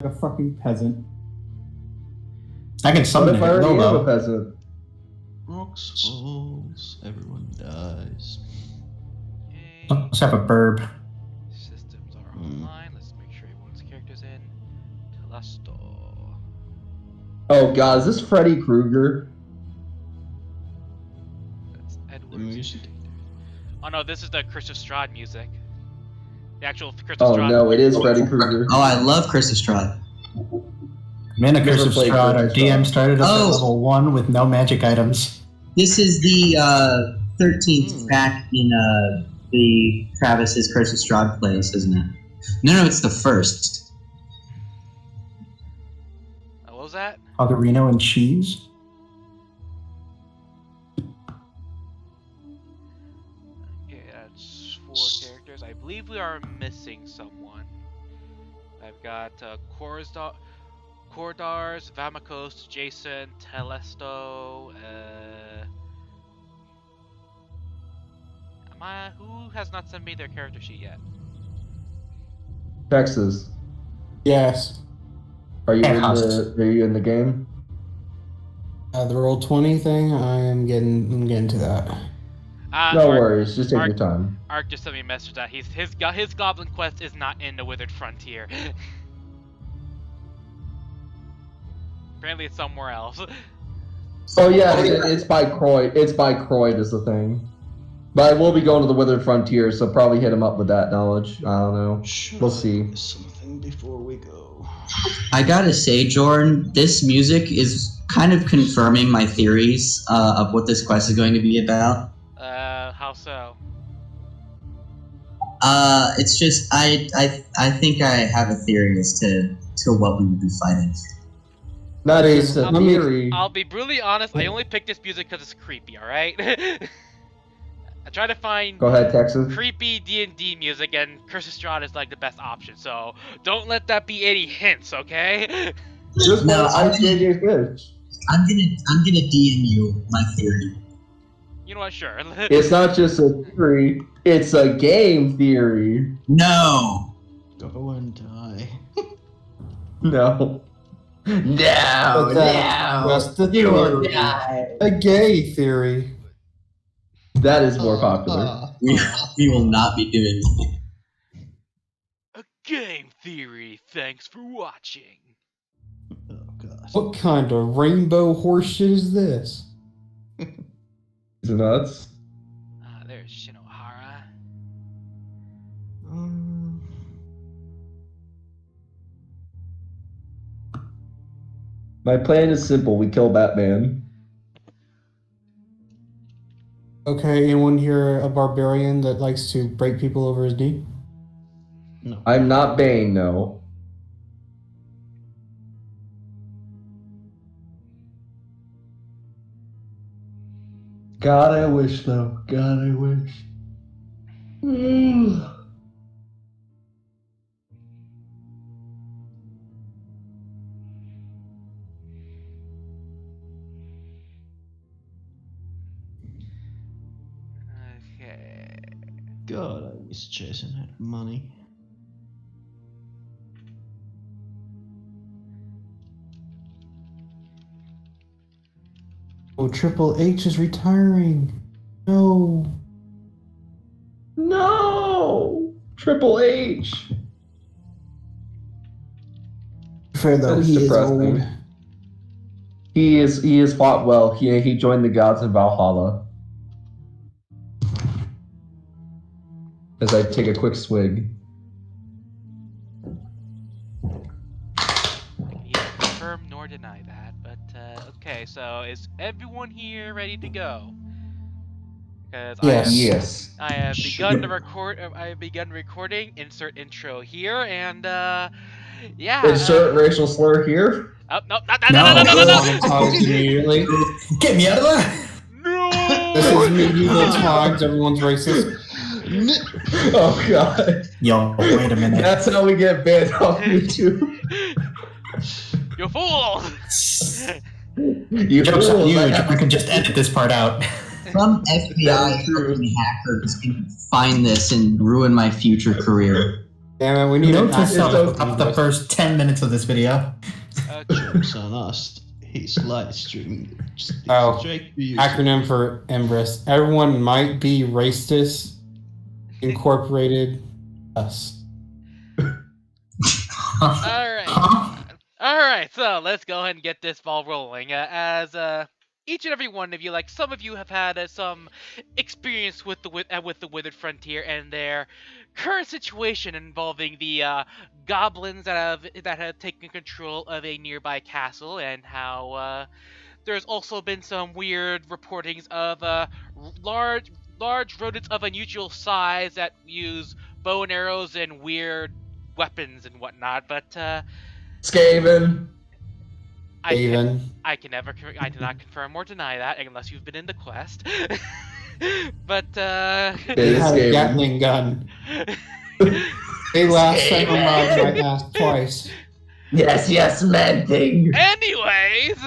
a fucking peasant. I can summon What if I already am a Lobo. peasant? Rocks falls, everyone dies. Okay. Let's have a burb. Systems are online. Let's make sure everyone's character's in. Telesto. Oh god, is this Freddy Krueger? That's The Edward's. music. Oh no, this is the Curse of Strahd music. The actual Curse of Oh Strahd. no, it is Freddy Krueger. Oh, I love Curse of Strahd. Mana Never Curse of played Strahd. Curse Our of DM Strahd. started us at Oh. level 1 with no magic items. This is the 13th track in the Travis's Curse of Strahd playlist, isn't it? No, it's the first. What was that? Hoggerino and cheese. Okay, that's 4 characters. I believe we are missing someone. I've got Kordars, Vamakos, Jason, Telesto, who has not sent me their character sheet yet? Texas. Yes. Are you Texas. in the game? The Roll20 thing, I'm getting to that. No worries, just take your time. Ark just sent me a message that his Goblin Quest is not in the Withered Frontier. Apparently it's somewhere else. Oh yeah, it's by Croyd. It's by Croyd is the thing. But I will be going to the Withered Frontier, so probably hit him up with that knowledge. I don't know. We'll see. Something before we go. I gotta say, Jordan, this music is kind of confirming my theories of what this quest is going to be about. How so? It's just I think I have a theory as to what we will be fighting. Not just a theory. I'll be brutally honest, I only picked this music because it's creepy, alright? I try to find Go ahead, Texas. creepy D&D music, and Curse of Strahd is like the best option, so don't let that be any hints, okay? Just No, I gave you a fish. I'm gonna DM you my theory. You know what, sure. It's not just a theory, it's a game theory. No. Go and die. No. No, That's the You will theory. die. A gay theory. That is more popular. We will not be doing that. A game theory, thanks for watching. Oh god. What kind of rainbow horseshit is this? Is it nuts? There's Shinohara. My plan is simple. We kill Batman. Okay, anyone here a barbarian that likes to break people over his knee? No. I'm not Bane, no. God, I wish, though. God, I wish. Okay. God, I wish Jason had money. Oh, Triple H is retiring. No. No! Triple H! Fair though, That is he is depressing. old. He is fought well. He joined the gods in Valhalla. As I take a quick swig. Neither confirm nor deny that, but okay, so is everyone here ready to go? Because Yes. Yes. I have begun to record. I have begun recording. Insert intro here, and yeah. Insert racial slur here. Oh, no, no. Monetized immediately. Get me out of there! This No. is medieval times, everyone's racist. Oh god. Yo, wait a minute. That's how we get banned off YouTube. You fool! You Joke's on fools, you. I have- You can just edit this part out. Some That FBI is true. fucking hackers can find this and ruin my future career. Damn it, we need Note an to actor self to up do the this. first 10 minutes of this video. Jokes on us. He's live streaming Oh, straight to YouTube. Acronym for Embris. Everyone might be racist. Incorporated us. All right, so let's go ahead and get this ball rolling. As each and every one of you, like some of you, have had some experience with the Withered Frontier and their current situation involving the goblins that have taken control of a nearby castle, and how there's also been some weird reportings of large rodents of unusual size that use bow and arrows and weird weapons and whatnot. But Skaven. I Even. do not confirm or deny that unless you've been in the quest. But They Is had a Skaven. Gatling gun. They last time on my ass twice. Yes, man thing. anyways,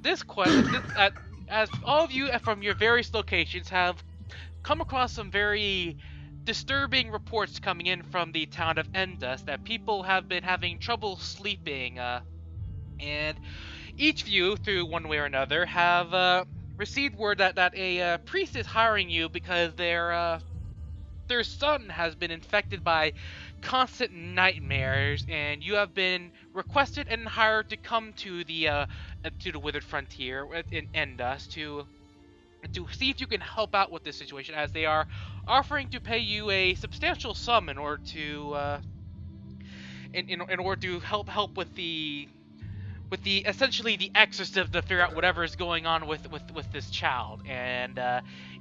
this quest, as all of you from your various locations have come across some very disturbing reports coming in from the town of Endus that people have been having trouble sleeping, and each of you, through one way or another, have received word that a priest is hiring you because their son has been infected by constant nightmares, and you have been requested and hired to come to the Withered Frontier in Endus to see if you can help out with this situation, as they are offering to pay you a substantial sum in order to in order to help with the essentially the exorcism, to figure out whatever is going on with this child. And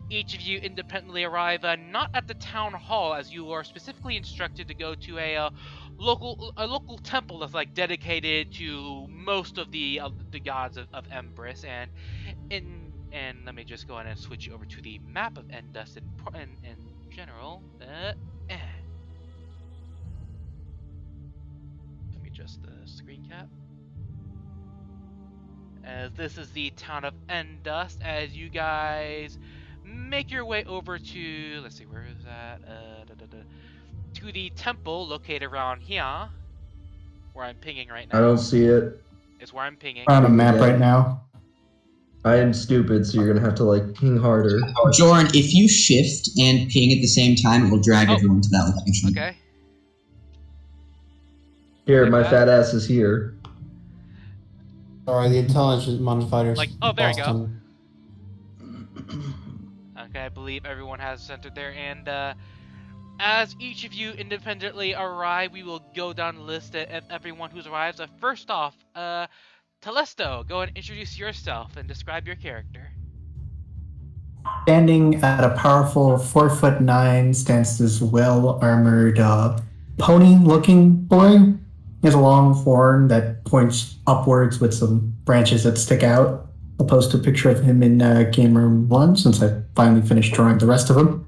each of you independently arrive not at the town hall, as you are specifically instructed to go to a local temple that's like dedicated to most of the gods of Embris. And let me just go ahead and switch you over to the map of Endus in general. Let me just screen cap. As this is the town of Endus, as you guys make your way over to, let's see, where is that? To the temple located around here, where I'm pinging right now. I don't see it. It's where I'm pinging. We're on a map right now. I am stupid, so you're gonna have to like ping harder. Joran, if you shift and ping at the same time, it will drag everyone to that location. Okay. Here, Like my that? fat ass is here. Sorry, the intelligence modifiers. Like, oh, there you go. Boston. Okay, I believe everyone has centered there, and as each of you independently arrive, we will go down the list of everyone who's arrived. First off, Telesto, go and introduce yourself and describe your character. Standing at a powerful 4'9" stands this well-armored pony-looking boy. He has a long horn that points upwards with some branches that stick out. I'll post a picture of him in Game Room 1 since I finally finished drawing the rest of him.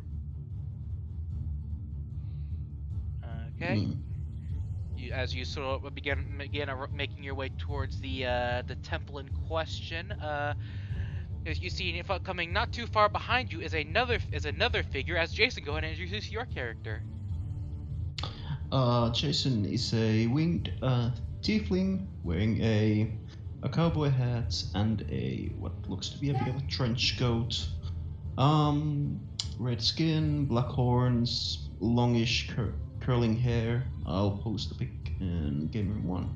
Okay. As you sort of begin making your way towards the temple in question, as you see coming not too far behind you is another figure. As Jason, go ahead and introduce your character. Jason is a winged tiefling wearing a cowboy hat and a what looks to be a bit of a trench coat. Red skin, black horns, longish curling hair. I'll post a pic in Game Room 1.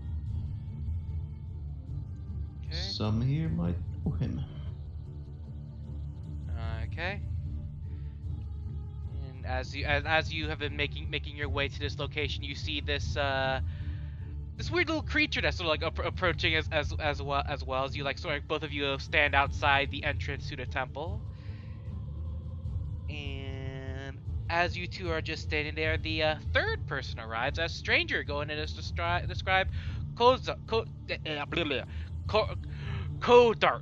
Okay. Some here might know him. Okay. And as you have been making your way to this location, you see this this weird little creature that's sort of like approaching as well as you, like, sort of both of you stand outside the entrance to the temple. And as you two are just standing there, the third person arrives as Stranger. Go in and describe Kodars. Kodars.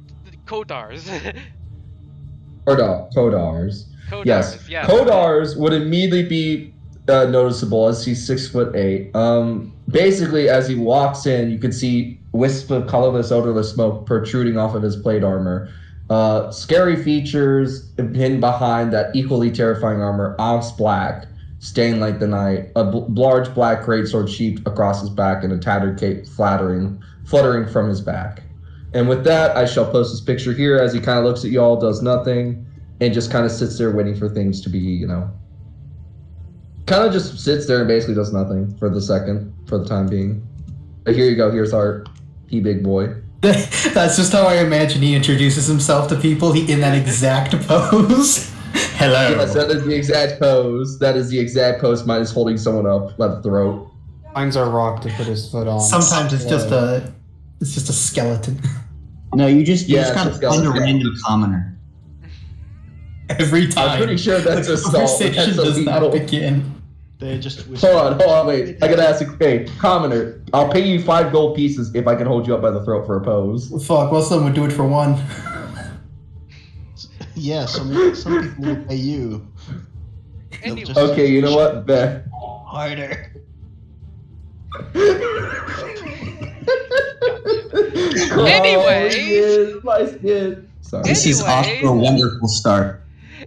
Yes. Kodars would immediately be noticeable as he's 6'8". Basically, as he walks in, you can see wisps of colorless, odorless smoke protruding off of his plate armor. Scary features hidden behind that equally terrifying armor, ounce black. stained like the night, a large black greatsword sheathed across his back, and a tattered cape fluttering from his back. And with that, I shall post this picture here as he kind of looks at y'all, does nothing, and just kind of sits there waiting for things to be, kind of just sits there and basically does nothing for the time being. But here you go. Here's Art. He big boy. That's just how I imagine he introduces himself to people in that exact pose. Hello. Yes, that is the exact pose. That is the exact pose. Mine is holding someone up by the throat. Mine's a rock to put his foot on. Sometimes it's just a skeleton. No, you just Yeah, gotta it's a find a skeleton. random commoner. Every time. I'm pretty sure that's the a salt. conversation That's does not illegal. begin. They just whisper. Hold on, wait. I gotta ask you, hey, commoner, I'll pay you 5 gold pieces if I can hold you up by the throat for a pose. Fuck, well, someone would do it for one. Yeah, some people will pay you. They'll Anyway. just- Okay, you know what? Bet. Harder. Anyways. My skin. Sorry. This is off to a Anyways. wonderful start.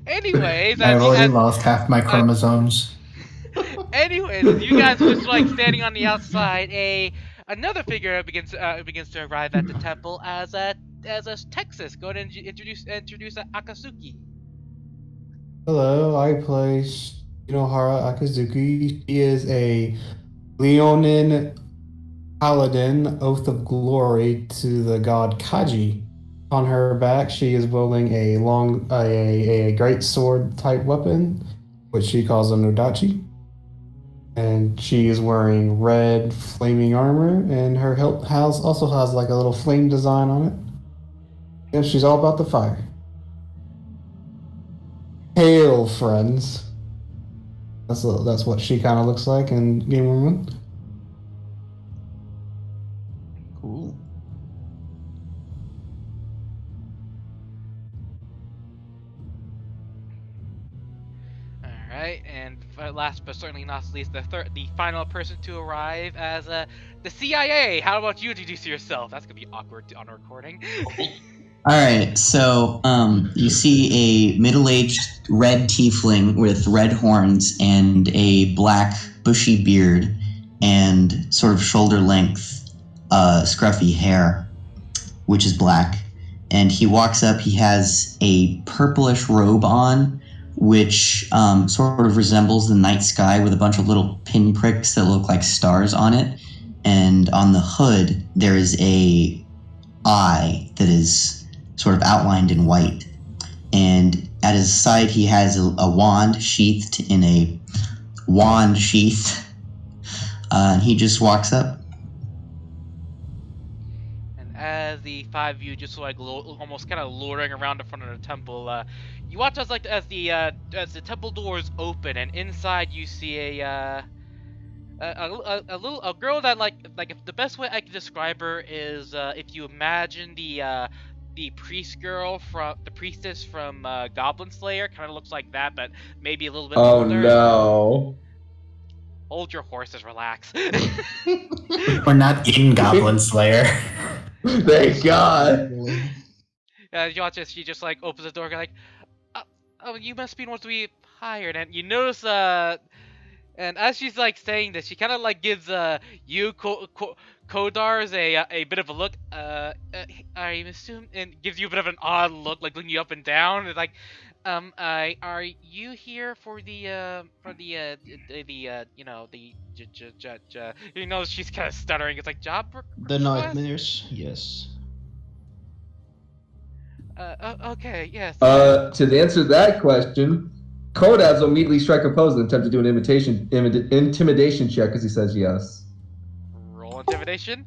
Anyways, I've already lost half my chromosomes. Anyways, as you guys are just like standing on the outside, another figure begins to arrive at the temple as a Texas. Go ahead and introduce Akatsuki. Hello, I play Shinohara Akazuki. She is a Leonin paladin, oath of glory to the god Kaji. On her back, she is wielding a great sword type weapon, which she calls a Nodachi. And she is wearing red flaming armor, and her hilt also has like a little flame design on it. And she's all about the fire. Hail, friends. That's what she kind of looks like in Game of Moon. Cool. Alright, and last but certainly not least, the final person to arrive as the CIA. How about you introduce yourself? That's gonna be awkward on a recording. Alright, so you see a middle-aged red tiefling with red horns and a black bushy beard and sort of shoulder-length scruffy hair, which is black. And he walks up, he has a purplish robe on, which sort of resembles the night sky with a bunch of little pinpricks that look like stars on it. And on the hood, there is a eye that is sort of outlined in white. And at his side, he has a wand sheathed in a wand sheath. And he just walks up. And as the 5 of you just like almost kind of loitering around the front of the temple, you watch as the temple doors open, and inside you see a girl that like if the best way I can describe her is if you imagine the priestess from Goblin Slayer, kind of looks like that, but maybe a little bit Oh older. no. Hold your horses, relax. We're not in Goblin Slayer. Thank God. You watch as she just like opens the door, like, oh, you must be one to be hired, and you notice and as she's like saying this, she kind of like gives you Kodars a bit of a look. I assume, and gives you a bit of an odd look, like looking you up and down. It's like, are you here for the she's kind of stuttering. It's like job. The nightmares, yes. Okay, yes. To answer that question, Kodabs will immediately strike a pose and attempt to do an intimidation check because he says yes. Roll intimidation.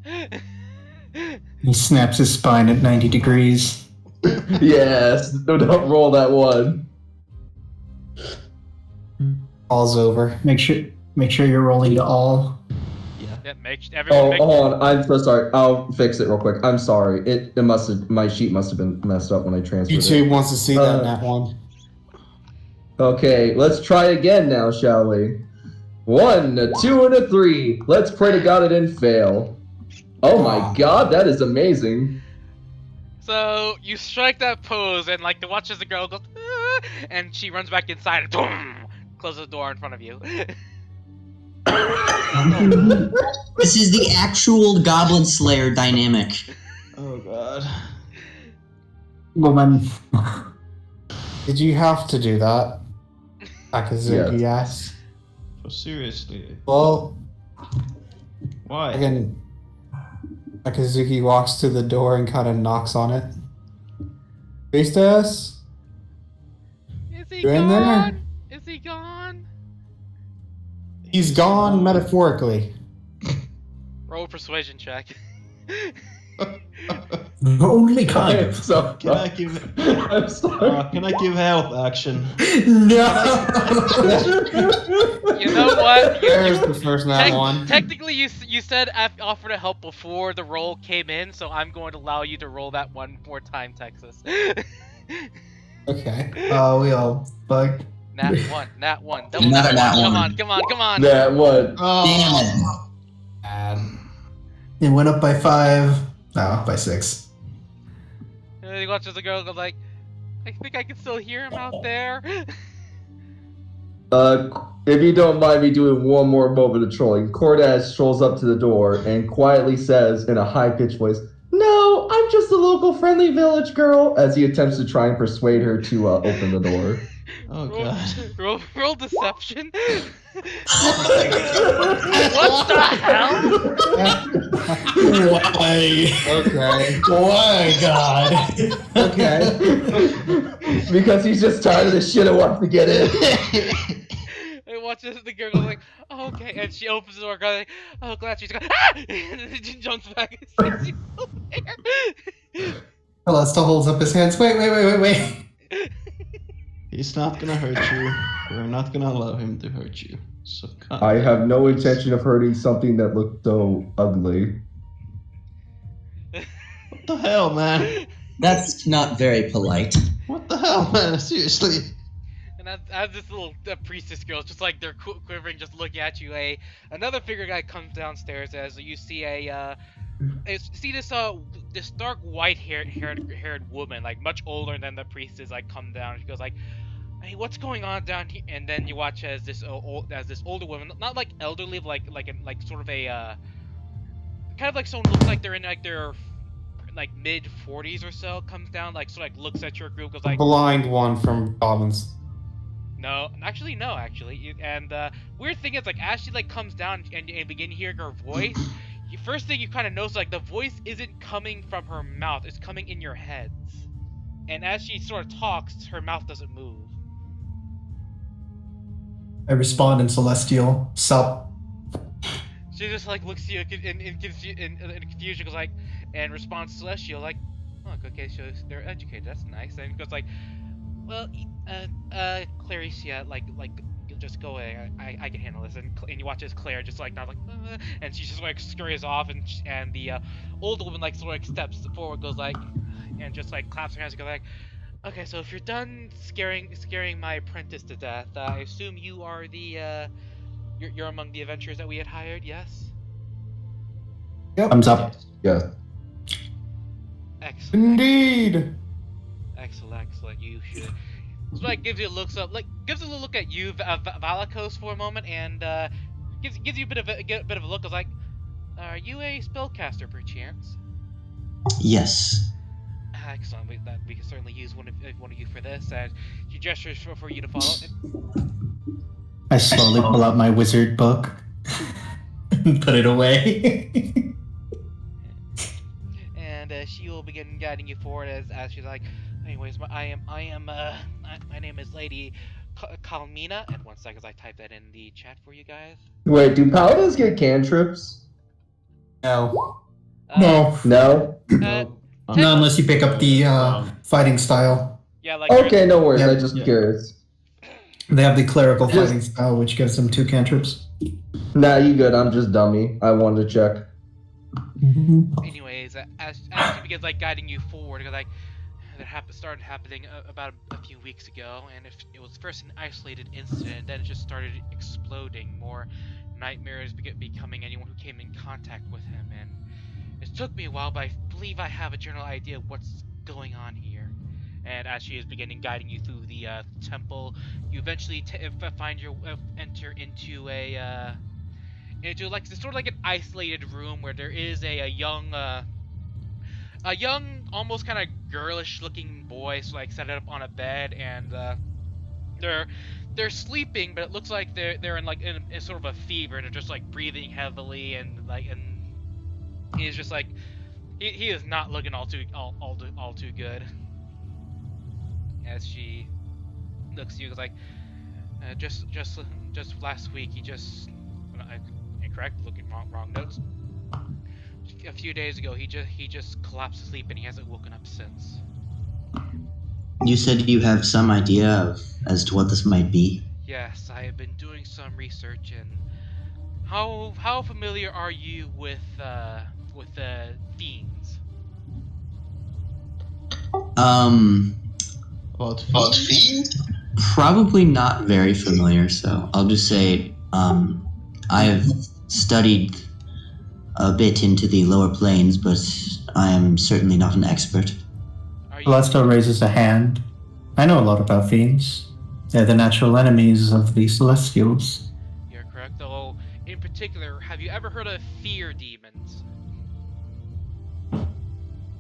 He snaps his spine at 90 degrees. Yes. No, don't roll that one. All's over. Make sure you're rolling to all. Yeah, everyone make. Hold on. I'm so sorry. I'll fix it real quick. I'm sorry. It must have, my sheet must have been messed up when I transferred YouTube it. wants to see that one. Okay, let's try again now, shall we? 1, a 2, and a 3. Let's pray to God it didn't fail. Oh my God, that is amazing. So you strike that pose, and like the watch as the girl goes, "Ah," and she runs back inside, and boom, closes the door in front of you. This is the actual Goblin Slayer dynamic. Oh god. Woman. Did you have to do that? Akazuki asks. Oh, seriously. Well, Why? again, Akazuki walks to the door and kind of knocks on it. Priestess? Is he You in there? gone? Is he gone? He's gone metaphorically. Roll a persuasion check. Only kind of. So, Can I give I'm sorry. can I give help action? No. You know what? There's the first nat one. Technically, you said offer to help before the roll came in, so I'm going to allow you to roll that one more time, Texas. Okay. We all bug. Nat one. Double Another nat Come one. on. That what? Damn it. And It went up by 5. No, by 6. And then he watches the girl go like, I think I can still hear him out there. If you don't mind me doing one more moment of trolling, Cortez strolls up to the door and quietly says in a high-pitched voice, "No, I'm just a local friendly village girl," as he attempts to try and persuade her to open the door. Oh god. Roll deception. What the hell? Why? okay. Why, God? Okay. Because he's just tired of the shit and wants to get in. And watches the girl go like, oh, okay, and she opens the door, going like, oh, glad she's gone. Ah! And then she jumps back and sees you over there. Hello, still holds up his hands. Wait. He's not gonna hurt you. We're not gonna allow him to hurt you. So I have no intention of hurting something that looked so ugly. What the hell, man? That's not very polite. What the hell, man? Seriously. And as this little priestess girl, just like they're quivering, just looking at you, another figure guy comes downstairs as you see this dark white-haired woman, like much older than the priestess, like come down. She goes like, "Hey, what's going on down here?" And then you watch as this older woman, not like elderly, like sort of a kind of like someone looks like they're in like their mid 40s or so, comes down, like sort of looks at your group, goes like, Blind one from Goblins. No, actually. And weird thing is, like, as she comes down and begin hearing her voice, first thing you kind of notice, like, the voice isn't coming from her mouth; it's coming in your heads. And as she sort of talks, her mouth doesn't move. I respond in Celestial. Sup? She just looks at you in confusion, goes like, and responds Celestial like, "Look, okay, so they're educated. That's nice." And goes like, "Well, Clarice, just go away. I can handle this." And you watch as Claire just not and she just scurries off, and the older woman steps forward, goes like, and just claps her hands and goes like, "Okay, so if you're done scaring my apprentice to death, I assume you are the you're among the adventurers that we had hired, yes?" Yep. Thumbs up. Yes. Excellent. Indeed. Excellent. You should. So gives you a looks up, gives a little look at you, Valakos, for a moment, and gives you a bit of a look. Is like, are you a spellcaster perchance? Yes. Excellent. We can certainly use one of you for this. And she gestures for you to follow. I slowly pull out my wizard book and put it away. And she will begin guiding you forward as she's like, anyways, my name is Lady Kalmina. And 1 second, as I type that in the chat for you guys. Wait, do paladins get cantrips? No. No. No? No, unless you pick up the fighting style. Yeah, Okay, no worries. Yeah. I'm just curious. They have the clerical fighting style, which gives them 2 cantrips. Nah, you good. I'm just dummy. I wanted to check. Anyways, as she begins guiding you forward, that started happening about a few weeks ago, and if it was first an isolated incident, then it just started exploding. More nightmares becoming anyone who came in contact with him, and it took me a while, but I believe I have a general idea of what's going on here. And as she is beginning guiding you through the temple, you eventually find your enter into into like sort of like an isolated room where there is a young, almost kind of girlish-looking boy, so like set up on a bed, and they're sleeping, but it looks like they're in like in sort of a fever, and they're just like breathing heavily, and he's just like he is not looking all too good. As she looks at you, like just last week he just incorrect, looking wrong notes. A few days ago he just collapsed asleep, and he hasn't woken up since. You said you have some idea as to what this might be? Yes, I have been doing some research. And how familiar are you with fiends? About fiend? Probably not very familiar, so I'll just say I have studied a bit into the lower planes, but I am certainly not an expert. Celesta raises a hand. I know a lot about fiends. They're the natural enemies of the Celestials. You're correct, though. In particular, have you ever heard of fear demons?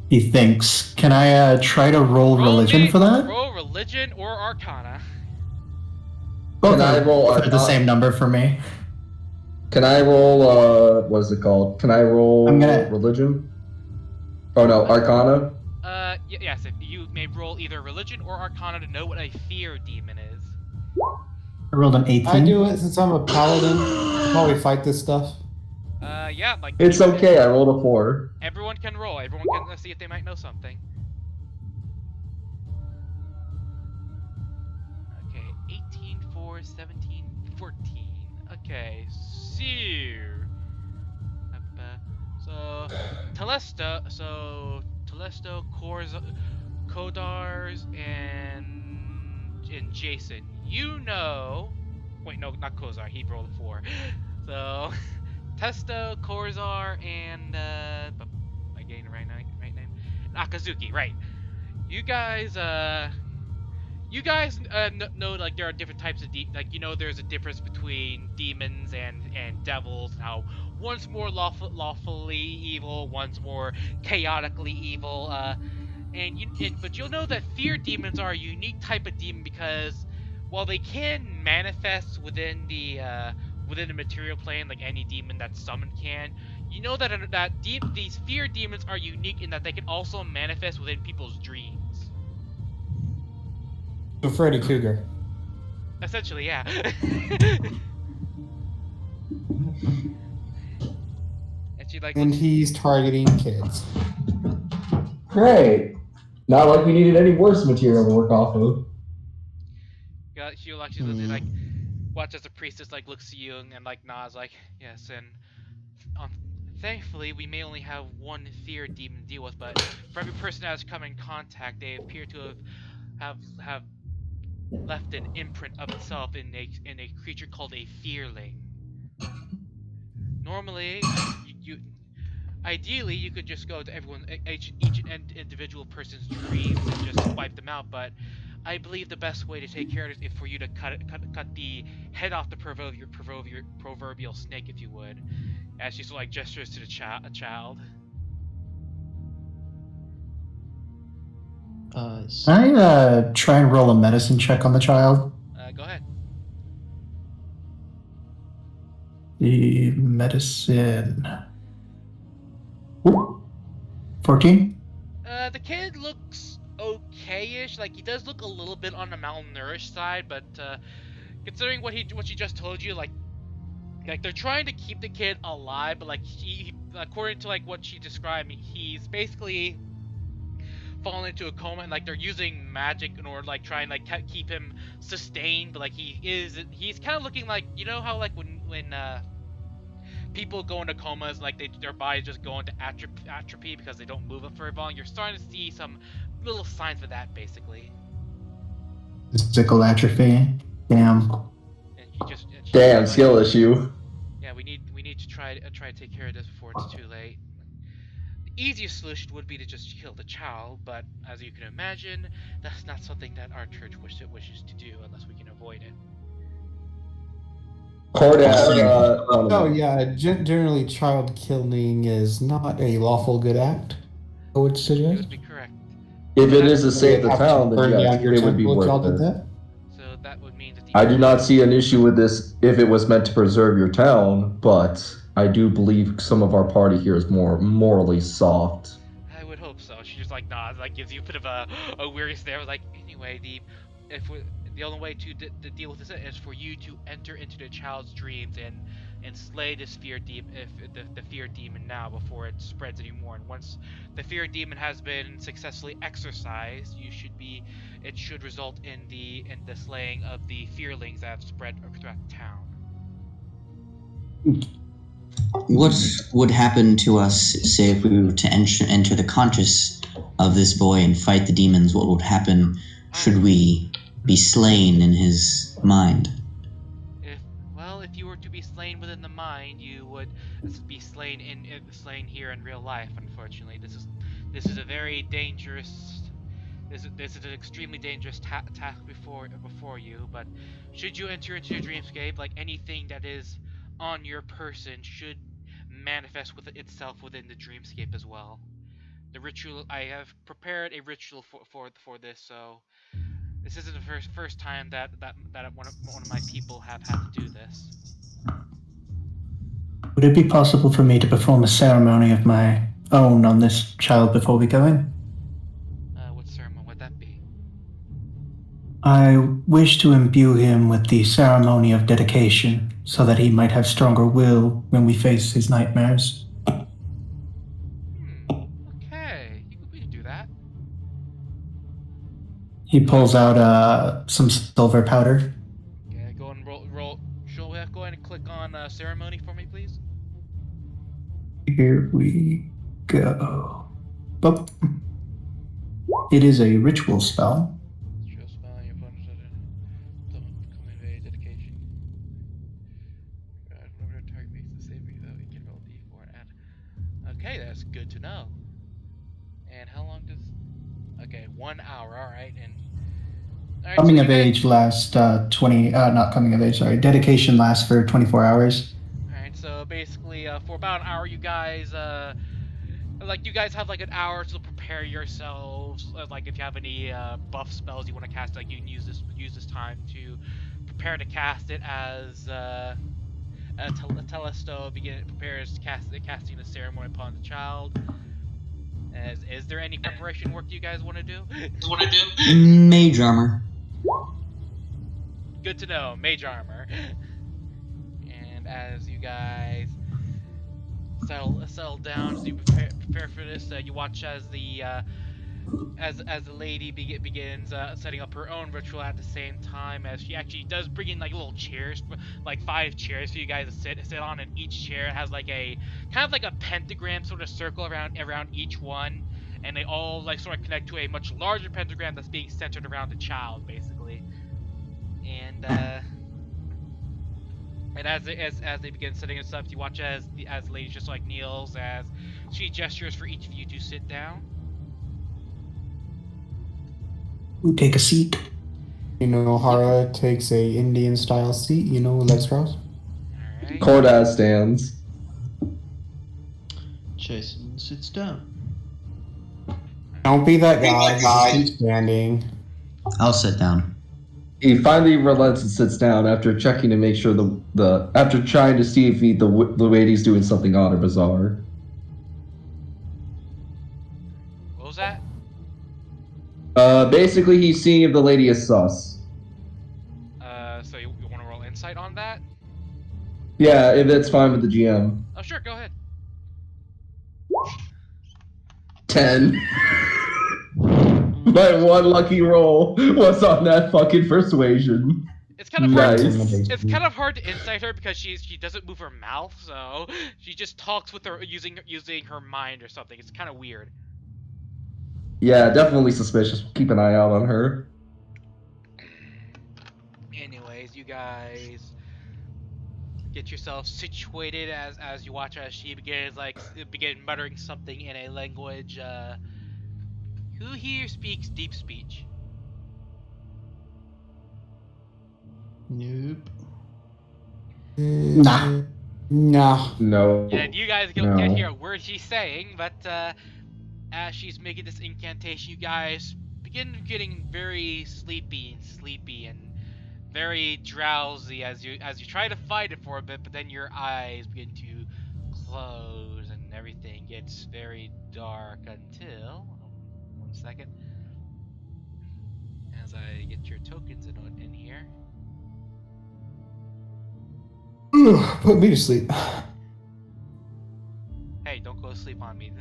He thinks. Can I try to roll religion for that? Roll religion or arcana. Both Can I roll for the same number for me. Can I roll, what is it called? Can I roll religion? Oh no, arcana? Yes, if you may roll either religion or arcana to know what a fear demon is. I rolled an 18. I do it since I'm a paladin. I'll probably fight this stuff. Yeah, like... It's okay, I rolled a 4. Everyone can roll. Everyone can see if they might know something. Okay, 18, 4, 17, 14. Okay, so Telesto, Kodars, and Jason. You know... Wait, no, not Kozar. He rolled a 4. So, Testo, Korzar, and am I getting the right name? Akazuki, right? You guys know like there are different types of there's a difference between demons and devils, and how one's more lawfully evil, one's more chaotically evil. But you'll know that fear demons are a unique type of demon because while they can manifest within the material plane like any demon that's summoned can, you know that these fear demons are unique in that they can also manifest within people's dreams. So Freddy Cougar. Essentially, yeah. And he's targeting kids. Great. Not like we needed any worse material to work off of. Yeah, she'll actually like watch as the priestess like looks at you and like nods like yes, and thankfully we may only have one fear demon to deal with, but for every person that has come in contact, they appear to have left an imprint of itself in a creature called a fearling. Normally, ideally, you could just go to each individual person's dreams and just wipe them out. But I believe the best way to take care of it is for you to cut the head off the proverbial snake, if you would, as she sort of like gestures to the child. Can I try and roll a medicine check on the child? Go ahead. The medicine. 14? The kid looks okay-ish. Like, he does look a little bit on the malnourished side, but considering what she just told you, like they're trying to keep the kid alive, but like he according to like what she described, he's basically fallen into a coma, and like they're using magic in order to like try and like keep him sustained, but like he's kind of looking like, you know how like when people go into comas, like their bodies just go into atrophy because they don't move it for very long. You're starting to see some little signs of that, basically. Physical atrophy. Damn. And Damn, skill issue. Yeah, we need to try to take care of this before it's too late. easiest solution would be to just kill the child, but as you can imagine, that's not something that our church wishes to do unless we can avoid it. Generally, child killing is not a lawful good act, I would You suggest. would be correct. If it is to save the town, then yes, your it would be temple if y'all worth did it. that. So that would mean that I do not see an issue with this if it was meant to preserve your town, but I do believe some of our party here is more morally soft. I would hope so. She just like nods, like gives you a bit of a weary stare. Like, anyway, the only way to deal with this is for you to enter into the child's dreams and slay this fear demon now before it spreads anymore. And once the fear demon has been successfully exorcised, it should result in the slaying of the fearlings that have spread throughout the town. What would happen to us, say, if we were to enter the conscious of this boy and fight the demons? What would happen should we be slain in his mind? If you were to be slain within the mind, you would be slain here in real life. Unfortunately, this is a very dangerous. This is an extremely dangerous task before you. But should you enter into your dreamscape, like anything that is on your person should manifest with itself within the dreamscape as well. The ritual, I have prepared a ritual for this, so this isn't the first time that one of my people have had to do this. Would it be possible for me to perform a ceremony of my own on this child before we go in? What ceremony would that be? I wish to imbue him with the ceremony of dedication, so that he might have stronger will when we face his nightmares. Okay, we can do that. He pulls out some silver powder. Okay, go and roll. Go ahead and click on ceremony for me, please. Here we go. Oh. It is a ritual spell. Okay, that's good to know. And how long does? Okay, 1 hour. All right, and coming of age lasts 20. Not coming of age. Sorry, dedication lasts for 24 hours. All right, so basically, for about an hour, you guys have like an hour to prepare yourselves. Like if you have any buff spells you want to cast, like you can use this time to prepare to cast it as. Telesto prepares casting the ceremony upon the child. Is there any preparation work you guys want to do? Mage armor. Good to know, mage armor. And as you guys settle down, as you prepare for this, you watch as the lady begins setting up her own ritual at the same time, as she actually does bring in like little chairs, like 5 chairs for you guys to sit on, and each chair has like a kind of like a pentagram sort of circle around each one, and they all like sort of connect to a much larger pentagram that's being centered around the child, basically. And as they begin setting this up, you watch as the lady just like kneels as she gestures for each of you to sit down. We take a seat. Hara takes a Indian style seat, legs crossed. Alright. Cordas stands. Jason sits down. Don't be that guy. Just keep standing. I'll sit down. He finally relents and sits down after checking to make sure after trying to see if the lady's doing something odd or bizarre. What was that? Basically, he's seeing if the lady is sus. So you want to roll insight on that? Yeah, if that's fine with the GM. Oh, sure, go ahead. 10. My one lucky roll was on that fucking persuasion. It's kind of hard. Nice. It's kind of hard to insight her because she doesn't move her mouth, so she just talks with her using her mind or something. It's kind of weird. Yeah, definitely suspicious. Keep an eye out on her. Anyways, you guys get yourself situated as you watch as she begin muttering something in a language. Who here speaks deep speech? Nope. Nah. No. Yeah, you guys can't hear a word she's saying, but as she's making this incantation, you guys begin getting very sleepy and very drowsy as you try to fight it for a bit, but then your eyes begin to close and everything gets very dark until 1 second as I get your tokens in here. Put me to sleep. Hey, don't go to sleep on me.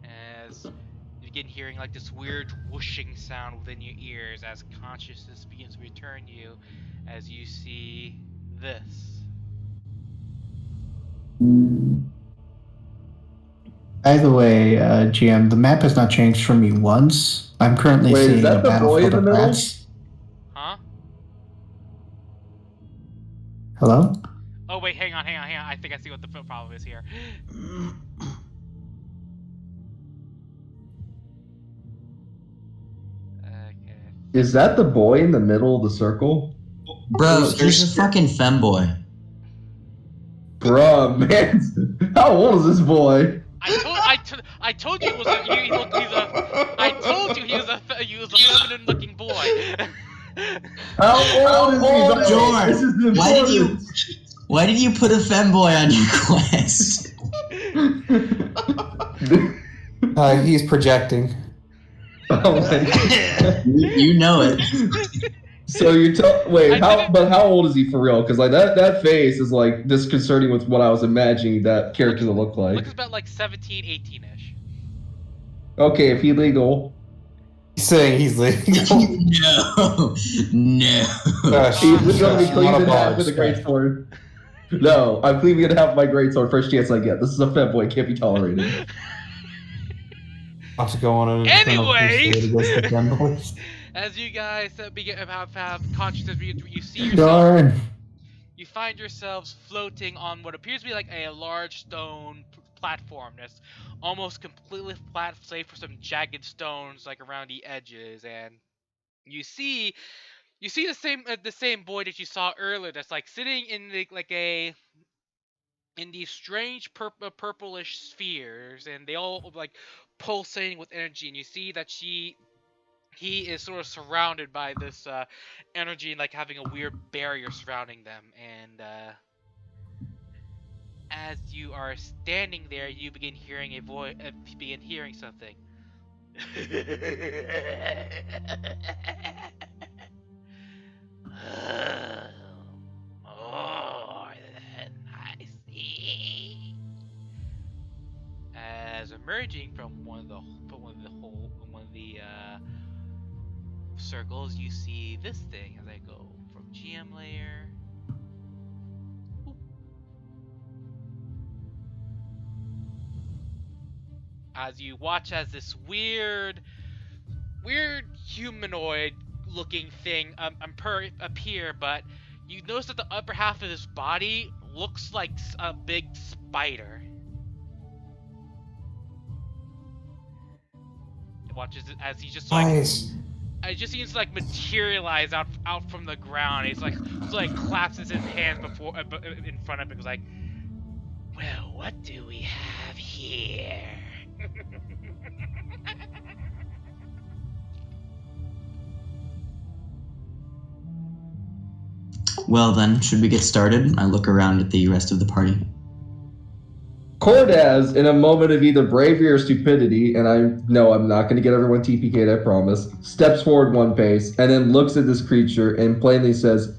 As you begin hearing like this weird whooshing sound within your ears as consciousness begins to return to you as you see this. By the way, GM, the map has not changed for me once. I'm currently Wait, is seeing that a the boy battlefield in the of middle? rats. Huh? Hello? Oh wait, hang on. I think I see what the problem is here. Okay. Is that the boy in the middle of the circle? Bro, he's a fucking femboy. Bruh, man. How old is this boy? I told you he was a feminine looking boy. How old is he? George, This is important. why did you put a femboy on your quest? He's projecting. Oh my God. You know it. So you how old is he for real? Because like that face is like disconcerting with what I was imagining that character to look like. Looks about like 17, 18-ish. Okay, if he's legal. He's saying he's legal. No. He's literally Not cleaving a in half bar, with a straight. greatsword. No, I'm cleaving in half my greatsword first chance I get. This is a femboy, can't be tolerated. I'll have to go on an Anyways. crusade against the femboys. As you guys have consciousness, you see yourself. Darn. You find yourselves floating on what appears to be like a large stone platform that's almost completely flat, save for some jagged stones like around the edges, and you see the same boy that you saw earlier that's like sitting in these strange purplish spheres, and they all like pulsating with energy, and you see that he is sort of surrounded by this energy and like having a weird barrier surrounding them, and as you are standing there, you begin hearing something. More than I see. As emerging from one of the circles, you see this thing as I go from GM layer. Boop. As you watch as this weird humanoid looking thing appear, but you notice that the upper half of his body looks like a big spider. It watches it as he just like Nice. it just seems to like materialize out from the ground. He's like claps his hands in front of him. He's like, well, what do we have here? Well then, should we get started? I look around at the rest of the party. Cordaz, in a moment of either bravery or stupidity, and I'm not going to get everyone TPK'd, I promise, steps forward one pace and then looks at this creature and plainly says,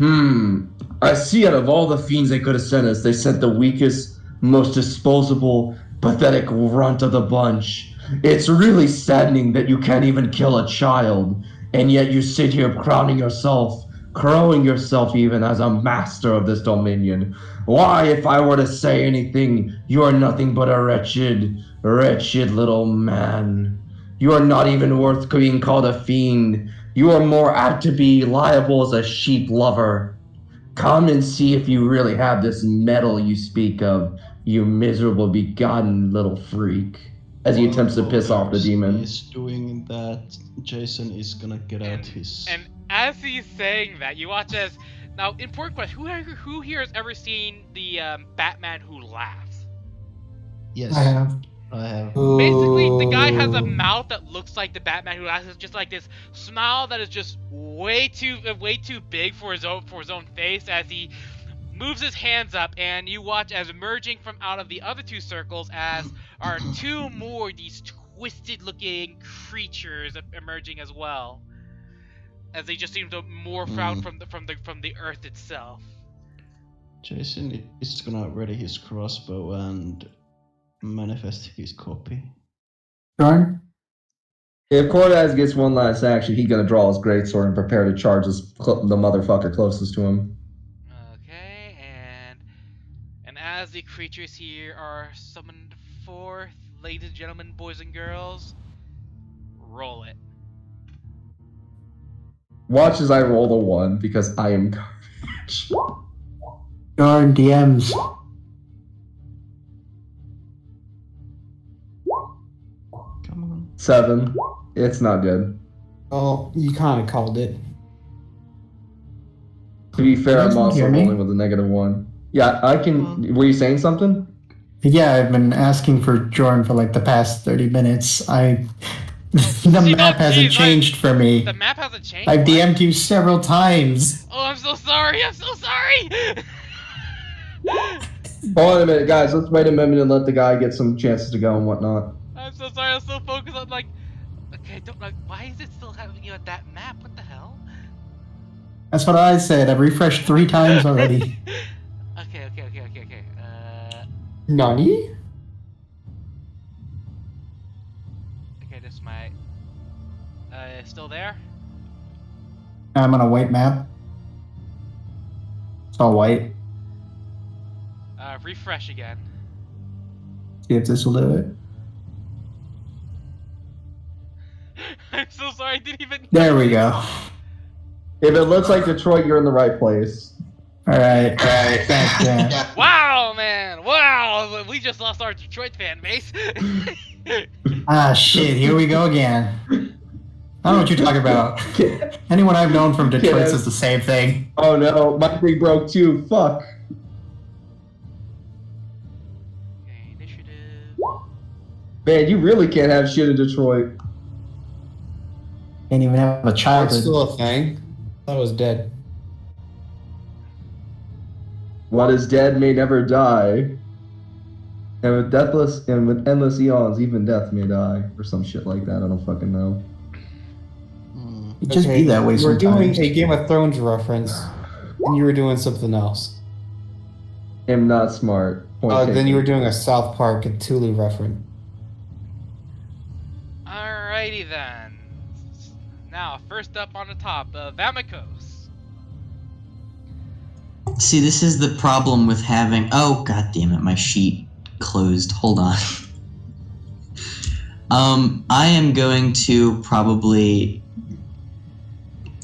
I see out of all the fiends they could have sent us, they sent the weakest, most disposable, pathetic runt of the bunch. It's really saddening that you can't even kill a child, and yet you sit here crowning yourself crowing yourself even as a master of this dominion. Why, if I were to say anything, you are nothing but a wretched little man. You are not even worth being called a fiend. You are more apt to be liable as a sheep lover. Come and see if you really have this mettle you speak of, you miserable begotten little freak. As he attempts to piss off the demon. He's doing that. Jason is gonna get out his. And as he's saying that, you watch as now. Important question: Who here has ever seen the Batman who laughs? Yes, I have. I have. Basically, the guy has a mouth that looks like the Batman who laughs. It's just like this smile that is just way too big for his own face as he moves his hands up, and you watch as emerging from out of the other two circles as are two more these twisted-looking creatures emerging as well, as they just seem to morph out from the earth itself. Jason is gonna ready his crossbow and manifest his copy. Jordan? If Cortez gets one last action, he's gonna draw his greatsword and prepare to charge the motherfucker closest to him. Okay, and as the creatures here are summoned forth, ladies and gentlemen, boys and girls, roll it. Watch as I roll the 1 because I am garbage. Jordan DMs. Come on. 7. It's not good. Oh, you kind of called it. To be fair, I'm Doesn't also hear me. rolling with a -1. Yeah, I can. Were you saying something? Yeah, I've been asking for Jordan for like the past 30 minutes. The map hasn't changed for me. The map hasn't changed? I've What? DM'd you several times. Oh, I'm so sorry! I'm so sorry! Hold on a minute, guys. Let's wait a minute and let the guy get some chances to go and whatnot. I'm so sorry, I'm so focused on like... Okay, don't like, why is it still having you at that map? What the hell? That's what I said. I've refreshed 3 times already. Okay. Nani? Okay, this might... still there? I'm on a white map. It's all white. Refresh again. See if this will do it. I'm so sorry, I didn't even... There we go. If it looks like Detroit, you're in the right place. Alright. Thanks, man. Wow, man! Wow! We just lost our Detroit fan base. Ah, shit. Here we go again. I don't know what you're talking about. Anyone I've known from Detroit says the same thing. Oh no, my thing broke too. Fuck. Okay, initiative. Man, you really can't have shit in Detroit. Can't even have a It's childhood. still a thing. I thought it was dead. What is dead may never die. And with endless eons, even death may die. Or some shit like that. I don't fucking know. It just be that way We're sometimes. doing a Game of Thrones reference, and you were doing something else. I'm not smart. Point Then you were taken. doing a South Park Cthulhu reference. Alrighty then. Now, first up on the top, Vamikos. See, this is the problem with having... Oh, god damn it, my sheet closed. Hold on. I am going to probably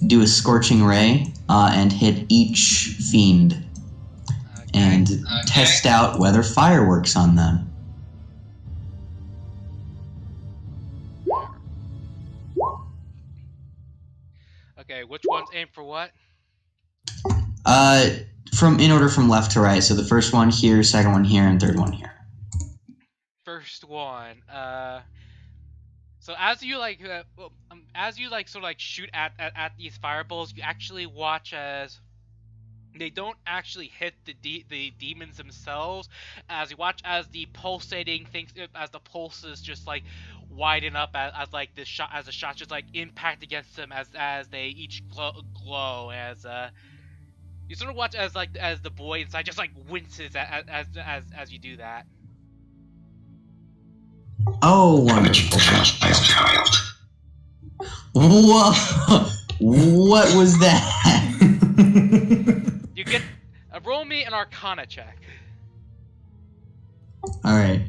do a Scorching Ray and hit each fiend and test out whether fire works on them. Okay, which one's aim for what? In order from left to right. So the first one here, second one here, and third one here. First one. So as you sort of like shoot at these fireballs, you actually watch as they don't actually hit the demons themselves. As you watch as the pulsating things, as the pulses just like widen up as like the shot just like impact against them as they each glow as you sort of watch as the boy inside just like winces as you do that. Oh, wonderful. Whoa! What was that? You get roll me an Arcana check. All right.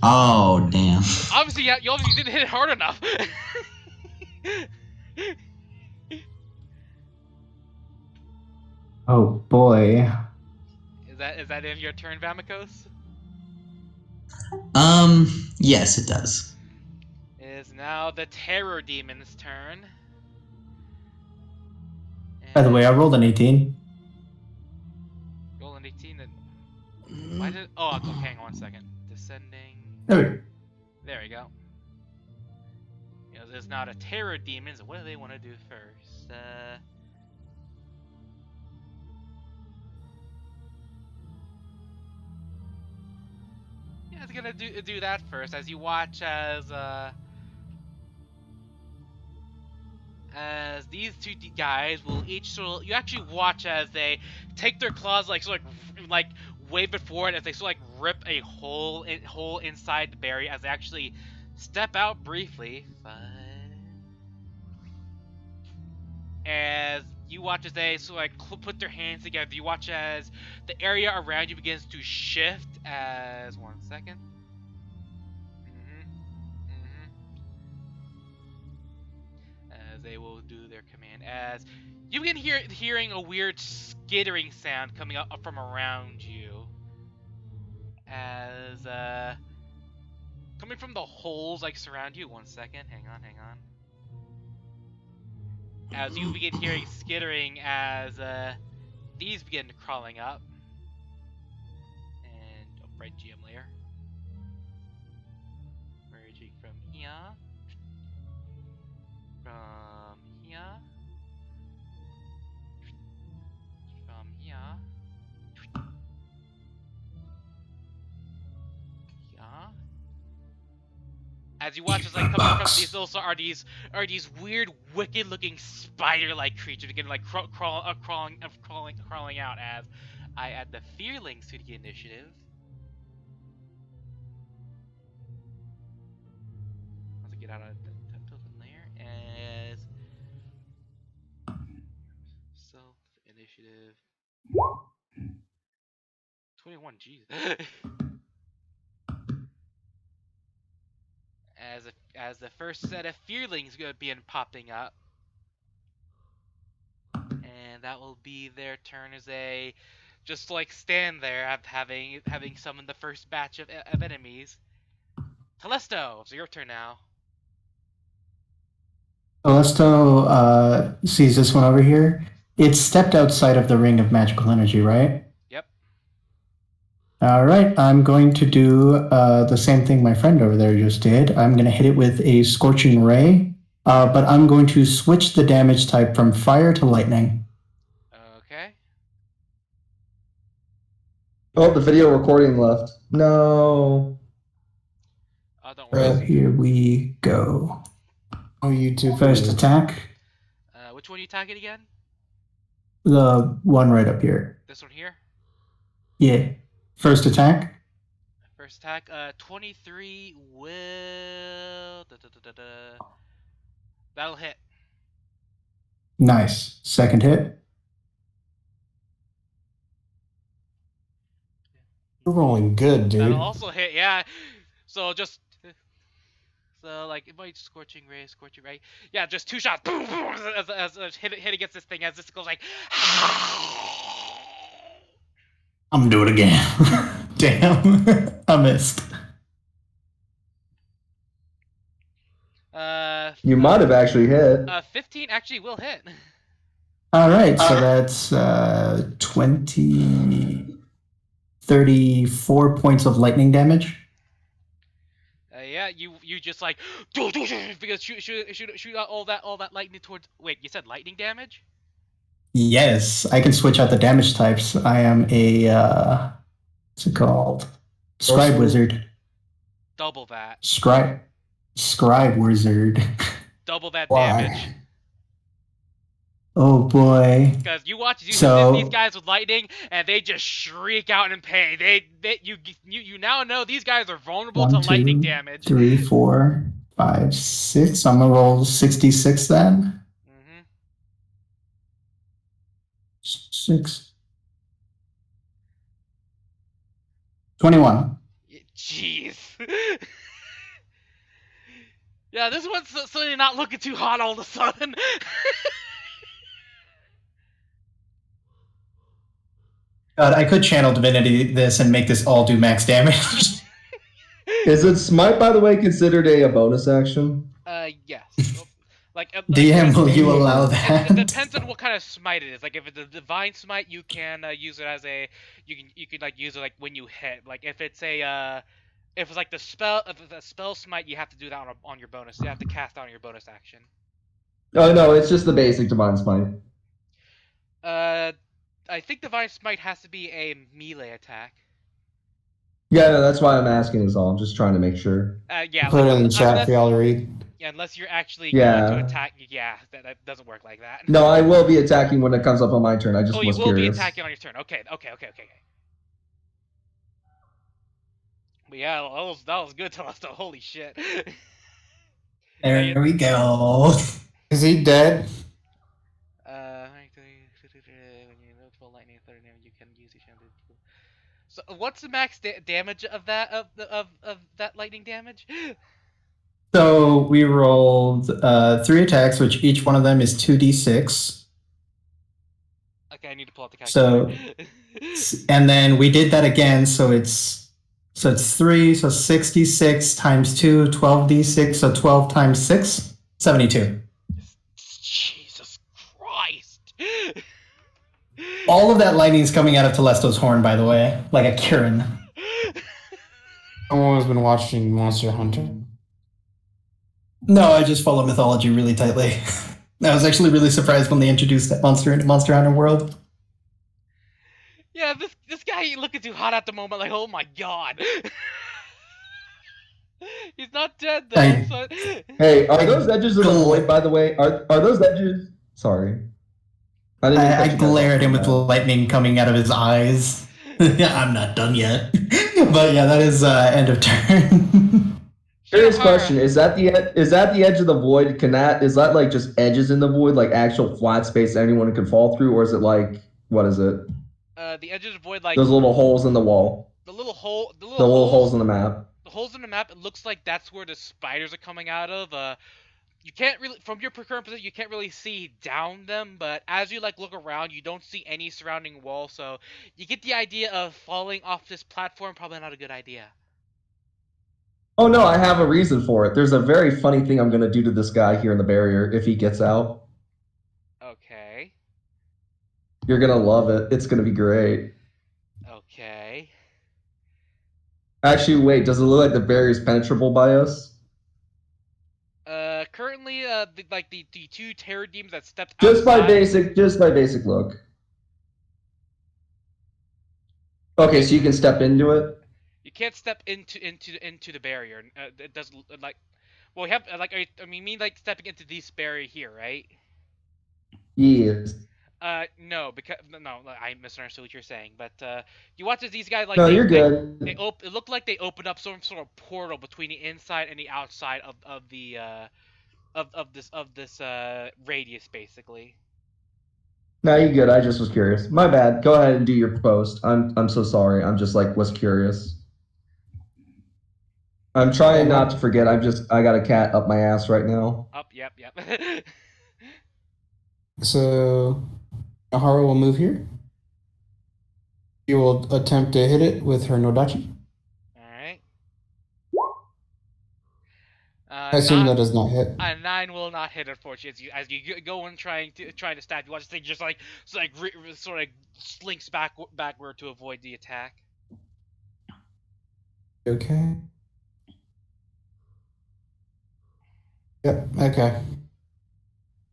Oh damn. Obviously, you obviously didn't hit it hard enough. Oh boy. Is that in your turn, Vamikos? Yes, it does. It is now the Terror Demon's turn. By the way, I rolled an 18. Roll an 18 and why did? Oh, okay. Hang on 1 second. Descending. There There we go. There's now the Terror Demons. What do they want to do first? Yeah, it's gonna do that first. As you watch as these two guys will each you actually watch as they take their claws like wave it forward as they sort of like rip a hole inside the berry as they actually step out briefly. As you watch as they sort of like put their hands together, you watch as the area around you begins to shift. As 1 second. As they will do their command. As you begin hearing a weird skittering sound coming up from around you. As coming from the holes like surround you. 1 second. Hang on. As you begin hearing skittering as these begin crawling up. And right GM layer. Merging from here. From here. As you watch, as like coming from these also are these weird, wicked-looking spider-like creatures again, like crawling out. As I add the fearlings to the initiative. Let's get out of the tilted layer as self-initiative 21. Jeez. As the first set of fearlings going to be popping up, and that will be their turn as they just like stand there having summoned the first batch of enemies. Telesto, it's your turn now. Telesto sees this one over here. It's stepped outside of the ring of magical energy, right? Yep. All right, I'm going to do the same thing my friend over there just did. I'm going to hit it with a Scorching Ray, but I'm going to switch the damage type from fire to lightning. Okay. Oh, the video recording left. No. Oh, don't worry. Here we go. Oh, you too. First attack. Which one are you attacking again? The one right up here. This one here? Yeah. First attack. First attack, 23 will... That'll hit. Nice. Second hit. You're rolling good, dude. That'll also hit, yeah. So just... So, like, invite Scorching Ray. Yeah, just 2 shots. Boom, boom, as hit against this thing as this goes like... I'm gonna do it again. Damn. I missed. You might have actually hit. 15 actually will hit. All right, so that's 34 points of lightning damage. Yeah, you just like because shoot out all that lightning towards. Wait, you said lightning damage? Yes, I can switch out the damage types. I am a what's it called? Scribe wizard. Double that. Scribe wizard. Double that Why? damage. Oh boy. Because you watch these guys with lightning, and they just shriek out in pain. You now know these guys are vulnerable to lightning damage. 3, 4, 5, 6. I'm gonna roll 66 then. Mm-hmm. 6. 21. Jeez. Yeah, this one's suddenly not looking too hot all of a sudden. God, I could channel divinity this and make this all do max damage. Is it smite, by the way, considered a bonus action? Yes. Like, DM, will you allow that? It depends on what kind of smite it is. Like, if it's a divine smite, you can use it as a you can like use it like when you hit. Like, if it's a if it's like the spell, if it's a spell smite, you have to do that on your bonus. You have to cast that on your bonus action. Oh no, it's just the basic divine smite. I think divine smite has to be a melee attack. Yeah, no, that's why I'm asking is all. I'm just trying to make sure. Yeah. Put like, it in the chat for y'all to read. Yeah, unless you're actually going to attack. Yeah, that doesn't work like that. No, I will be attacking when it comes up on my turn. I just was curious. Oh, you will be attacking on your turn. Okay. But yeah, that was good, Telesto. Holy shit. There we go. Is he dead? When you notice lightning you can use each other. So what's the max damage of that of that lightning damage? So we rolled 3 attacks, which each one of them is 2d6. Okay, I need to pull out the calculator. So, and then we did that again, so it's 3, so 66 times 2, 12d6, so 12 times 6, 72. Jesus Christ! All of that lightning is coming out of Telesto's horn, by the way, like a Kirin. Someone has been watching Monster Hunter. No, I just follow mythology really tightly. I was actually really surprised when they introduced that monster into Monster Hunter World. Yeah, this guy ain't looking too hot at the moment. Like, oh my god. He's not dead though. Hey, are those edges of the void, by the way? Are those edges? Sorry. I glare at him with lightning coming out of his eyes. I'm not done yet. But yeah, that is end of turn. Serious question: Is that the edge of the void? Is that like just edges in the void, like actual flat space anyone can fall through, or is it like what is it? The edges of the void, like those little holes in the wall. The little holes in the map. The holes in the map. It looks like that's where the spiders are coming out of. You can't really, from your current position, you can't really see down them, but as you like look around, you don't see any surrounding wall, so you get the idea of falling off this platform. Probably not a good idea. Oh no, I have a reason for it. There's a very funny thing I'm going to do to this guy here in the barrier if he gets out. Okay. You're going to love it. It's going to be great. Okay. Actually, wait, does it look like the barrier is penetrable by us? Currently, the 2 terror demons that stepped just outside... Just by basic look. Okay, so you can step into it? You can't step into the barrier. It doesn't like. Well, we have like. I mean, like stepping into this barrier here, right? Yes. No, because no, I misunderstood what you're saying. But you watch as these guys like. No, you're good. It looked like they opened up some sort of portal between the inside and the outside of this radius, basically. No, you're good. I just was curious. My bad. Go ahead and do your post. I'm so sorry. I'm just like was curious. I'm trying not to forget. I got a cat up my ass right now. Yep. So, Nahara will move here. She will attempt to hit it with her Nodachi. Alright. I assume that does not hit. A 9 will not hit, unfortunately. As you go in trying to stab, you watch this thing just sort of slinks backward to avoid the attack. Okay. Yep, okay.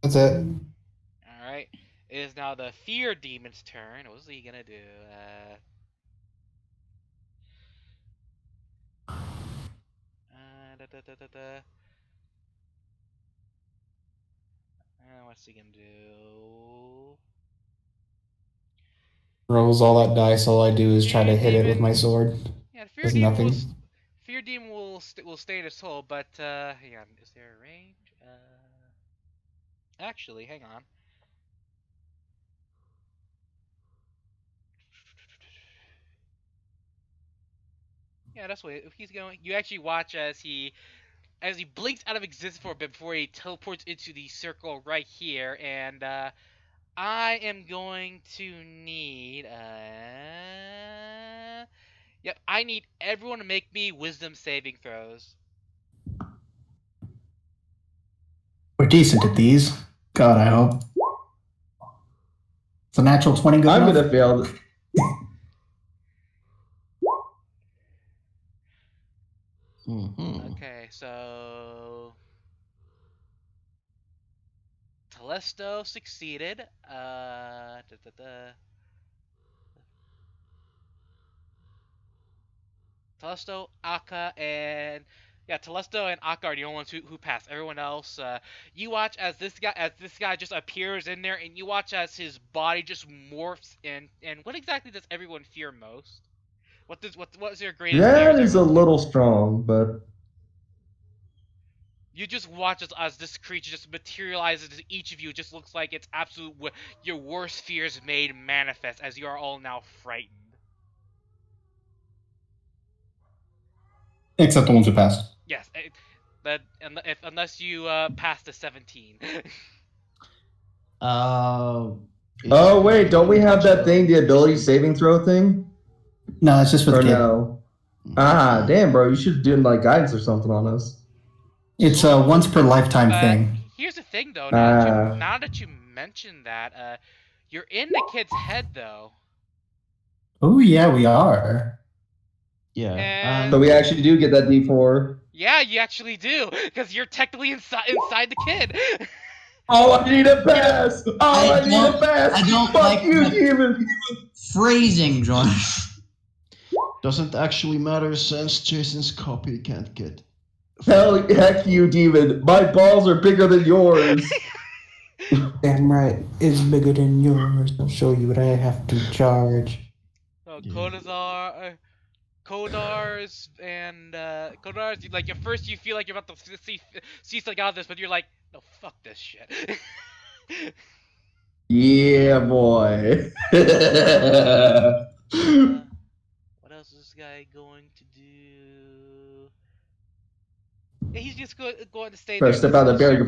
That's it. Alright. It is now the Fear Demon's turn. What's he gonna do? What's he gonna do? Rolls all that dice. All I do is try to hit it with my sword. Yeah, the Does nothing. Fear Demon will stay in his hole, but hang on, is there a range? Actually, hang on. Yeah, that's what he's going. You actually watch as he blinks out of existence for a bit before he teleports into the circle right here, and I am going to need yep, I need everyone to make me wisdom saving throws. We're decent at these. God, I hope. It's a natural 20 good I'm enough? gonna fail. Okay, so Telesto succeeded. Telesto, Akka, and Telesto and Akka are the only ones who pass. Everyone else, you watch as this guy just appears in there, and you watch as his body just morphs in. And what exactly does everyone fear most? What's your greatest fear? That is a little strong, but you just watch as this creature just materializes to each of you. It just looks like it's your worst fears made manifest as you are all now frightened. Except the ones who passed. Yes, unless you pass the 17. oh wait, don't we have that thing, the ability saving throw thing? No, that's just for the kid. No? Ah, damn, bro, you should do like guidance or something on us. It's a once per lifetime thing. Here's the thing, though. Now that you mention that, you're in the kid's head, though. Oh yeah, we are. Yeah. So we actually do get that D4. Yeah, you actually do, because you're technically inside the kid. Oh, I need a pass! I need a pass! I don't Fuck like you, demon! Phrasing, Josh. Doesn't actually matter since Jason's copy can't get. Heck you, demon! My balls are bigger than yours! Damn right, it's bigger than yours. I'll show you what I have to charge. So Kodars, and Kodars, like at first you feel like you're about to see something out of this, but you're like, no, fuck this shit. Yeah, boy. What else is this guy going to do? Yeah, he's just going to stay there. Step out of the barrier.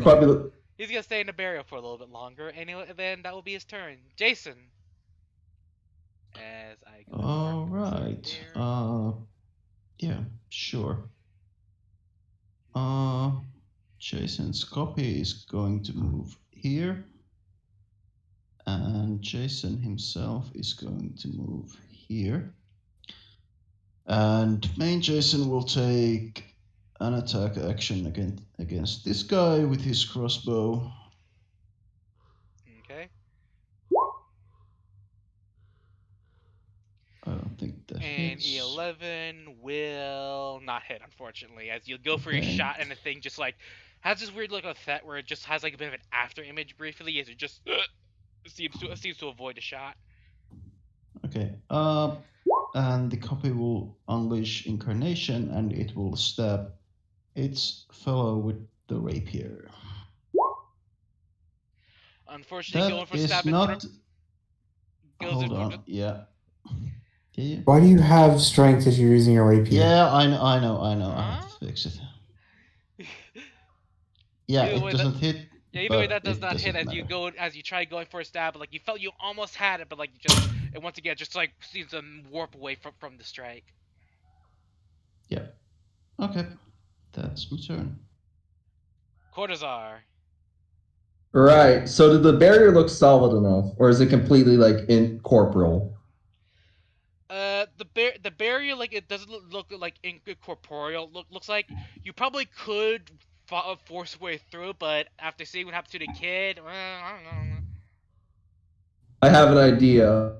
He's going to stay in the barrier for a little bit longer, and then that will be his turn. Jason. As I go. All right. Yeah, sure. Jason's copy is going to move here, and Jason himself is going to move here. And main Jason will take an attack action against this guy with his crossbow. Okay. I don't think that and hits. 11 will not hit, unfortunately, as you go for your shot, and the thing just like has this weird look of effect where it just has like a bit of an after image briefly, as it just seems to avoid the shot. Okay. And the copy will unleash incarnation, and it will stab its fellow with the rapier. Unfortunately, That going for is stabbing. not. Hold on. Yeah. Why do you have strength as you're using your rapier? Yeah, I know. Huh? I have to fix it. Yeah, it doesn't hit. Yeah, either way that does not hit as you try going for a stab, but like you felt you almost had it, but like it once again just like seems to warp away from the strike. Yeah. Okay. That's my turn. Cortazar. Right. So did the barrier look solid enough, or is it completely like incorporeal? The barrier, like, it doesn't look like incorporeal. Looks like you probably could force your way through, but after seeing what happened to the kid, I don't know. I have an idea.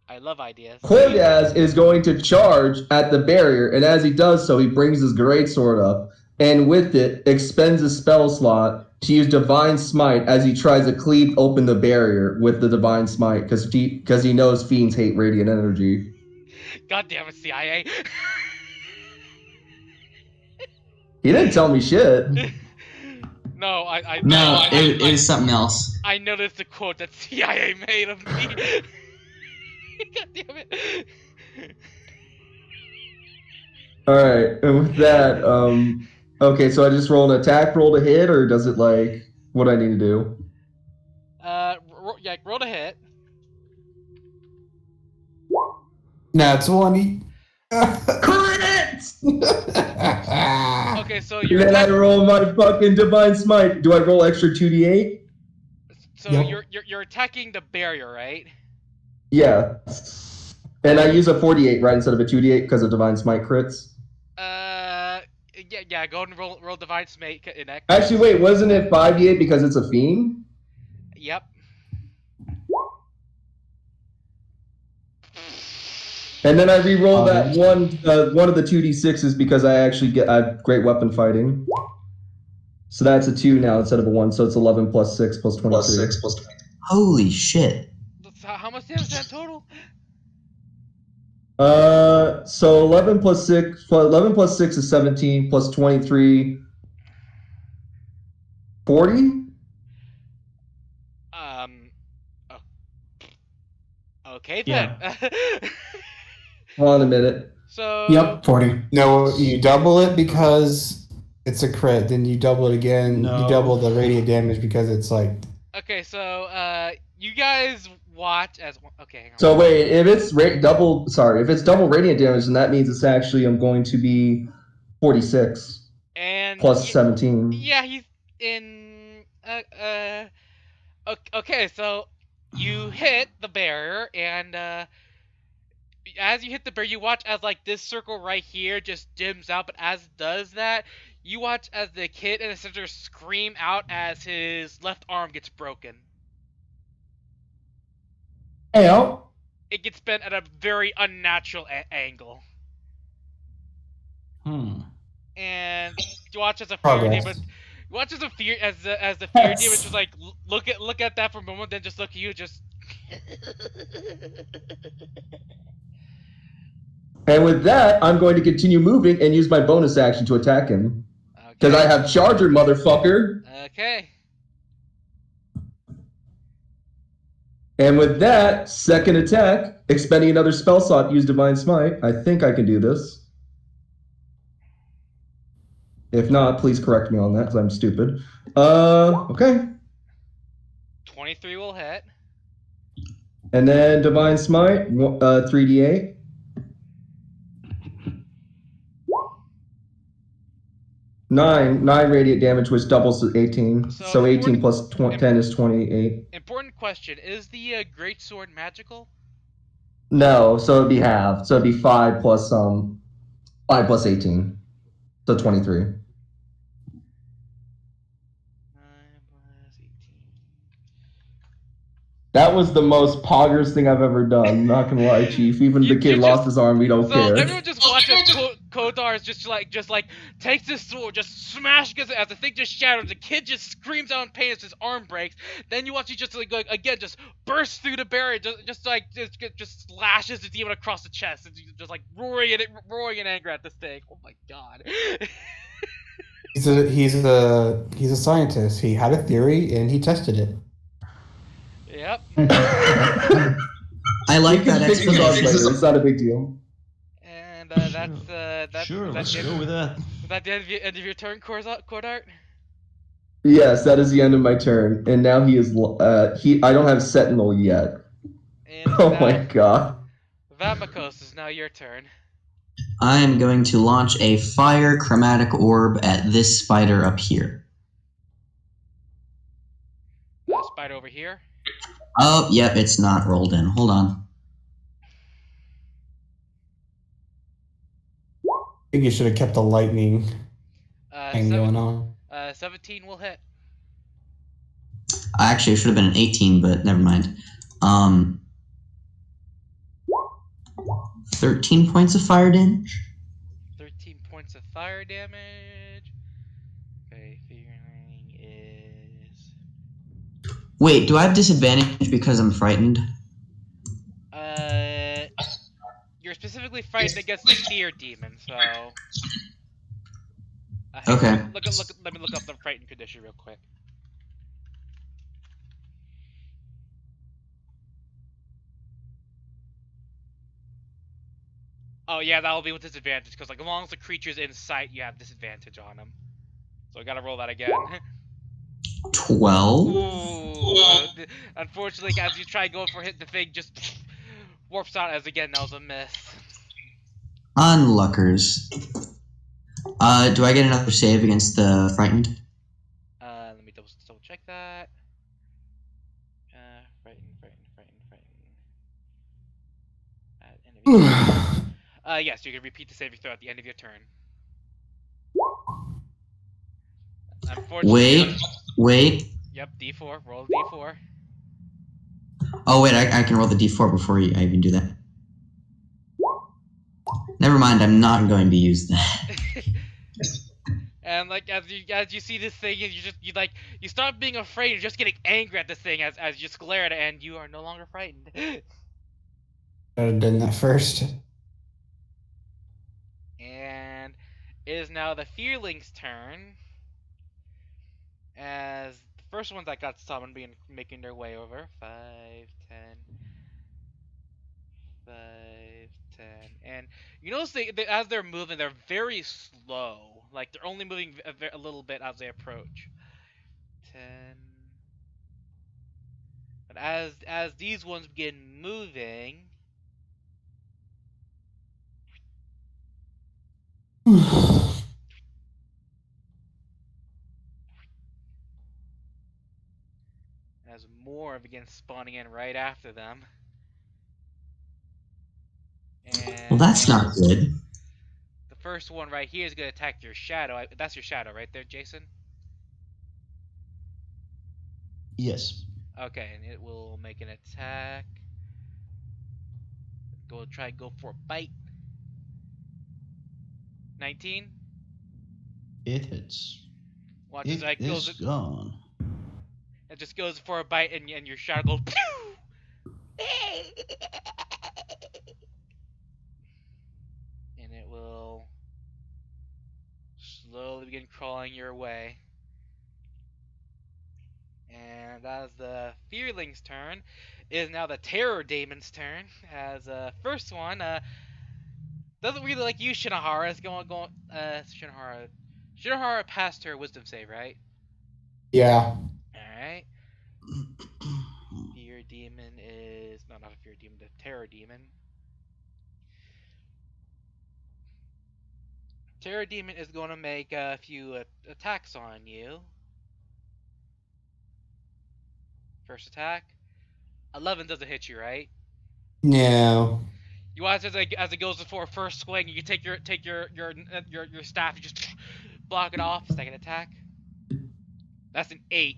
I love ideas. Cordiaz is going to charge at the barrier, and as he does so, he brings his greatsword up, and with it, expends a spell slot to use Divine Smite as he tries to cleave open the barrier with the Divine Smite, because he knows fiends hate radiant energy. God damn it, CIA. He didn't tell me shit. No, it is something else. I noticed the quote that CIA made of me. God damn it. All right, and with that, okay, so I just roll an attack roll to hit, or does it like what I need to do? Yeah, roll to hit. Nah, 20. Correct! Okay, so And you're then I roll my fucking divine smite. Do I roll extra 2d8? So Yep. you're attacking the barrier, right? Yeah. And I use a 48, right, instead of a 2d8 because of divine smite crits. Yeah. Go and roll divine smite in that. Actually, wait, wasn't it 5d8 because it's a fiend? Yep. And then I re-roll that one of the 2d6s because I actually get great weapon fighting. So that's a 2 now instead of a 1, so it's 11 plus 6 plus 23. Plus 6 plus 23. Holy shit. How much damage is that total? So 11 plus 6 is 17 plus 23 40? Oh. Okay then. Hold on a minute. So. Yep, 40. No, you double it because it's a crit. Then you double it again. No. You double the radiant damage because it's like. Okay, so you guys watch as. Okay, hang on. So wait, if it's double radiant damage, then that means it's actually going to be 46 and plus 17. Yeah, he's in. Okay, so you hit the barrier, and as you hit the barrier, you watch as like this circle right here just dims out. But as it does that, you watch as the kid in the center scream out as his left arm gets broken. Heyo. It gets bent at a very unnatural angle. And you watch as a fear demon. You watch as a fear as the fear demon just like look at that for a moment, then just look at you, just. And with that, I'm going to continue moving and use my bonus action to attack him. Because I have Charger, motherfucker. Okay. And with that, second attack, expending another spell slot, use Divine Smite. I think I can do this. If not, please correct me on that, because I'm stupid. Okay. 23 will hit. And then Divine Smite, 3d8. Nine radiant damage, which doubles to 18. So 18 plus 10 is 28. Important question: is the great sword magical? No, so it'd be half. So it'd be 5 plus 18. So 23. 9 plus 18. That was the most poggers thing I've ever done. Not gonna lie, Chief. Even the kid lost his arm. We don't care. Everyone just watches Kodar just like takes his sword, just smashes it as the thing just shatters. The kid just screams out in pain as his arm breaks. Then you watch he just like again just bursts through the barrier, just slashes the demon across the chest, and just like roaring in anger at this thing. Oh my god. He's a scientist. He had a theory and he tested it. Yep. I like that explanation. It's not a big deal. And that's Sure, let's go with that. Is that the end of your turn, Cordart? Yes, that is the end of my turn. And now he is I don't have Sentinel yet. And oh my god. Vamakos is now your turn. I am going to launch a fire chromatic orb at this spider up here. Spider over here. Oh, yep, it's not rolled in. Hold on. I think you should have kept the lightning thing going on. 17 will hit. Actually, it should have been an 18, but never mind. 13 points of fire damage. 13 points of fire damage. Okay, figuring is... Wait, do I have disadvantage because I'm frightened? You're specifically frightened against the fear demon, so... Okay. Let me look up the frightened condition real quick. Oh yeah, that'll be with disadvantage because like as long as the creature's in sight, you have disadvantage on him. So I gotta roll that again. 12. Ooh, unfortunately, as you try going for hit, the thing just warps out. As again, that was a miss. Unluckers. Do I get another save against the frightened? Let me double check that. Frightened. Yes, you can repeat the saving throw at the end of your turn. Unfortunately. Wait. Yep, D4. Roll D4. Oh wait, I can roll the D4 before I even do that. Never mind, I'm not going to use that. And like as you see this thing, you stop being afraid. You're just getting angry at this thing as you just glare at it, and you are no longer frightened. Should have done that first. And it is now the Fearling's turn. As the first ones that got summoned begin making their way over. 5, 10, 5, 10, and you notice they as they're moving, they're very slow. Like they're only moving a little bit as they approach. 10. But as these ones begin moving, as more begin spawning in right after them. And well, that's not good. The first one right here is going to attack your shadow. That's your shadow right there, Jason? Yes. Okay, and it will make an attack. Go for a bite. 19? It hits. Watch It as is gone. It just goes for a bite, and your shadow goes. And it will slowly begin crawling your way. And as the Fearling's turn, it is now the Terror Daemon's turn. As first one doesn't really like you, Shinohara. Is going Shinohara. Shinohara passed her Wisdom save, right? Yeah. Alright. Fear Demon is... No, not a Fear Demon, the Terror Demon. Terror Demon is going to make a few attacks on you. First attack. 11 doesn't hit you, right? No. You watch as it goes for a first swing, you take your staff, you just block it off. Second attack. That's an 8.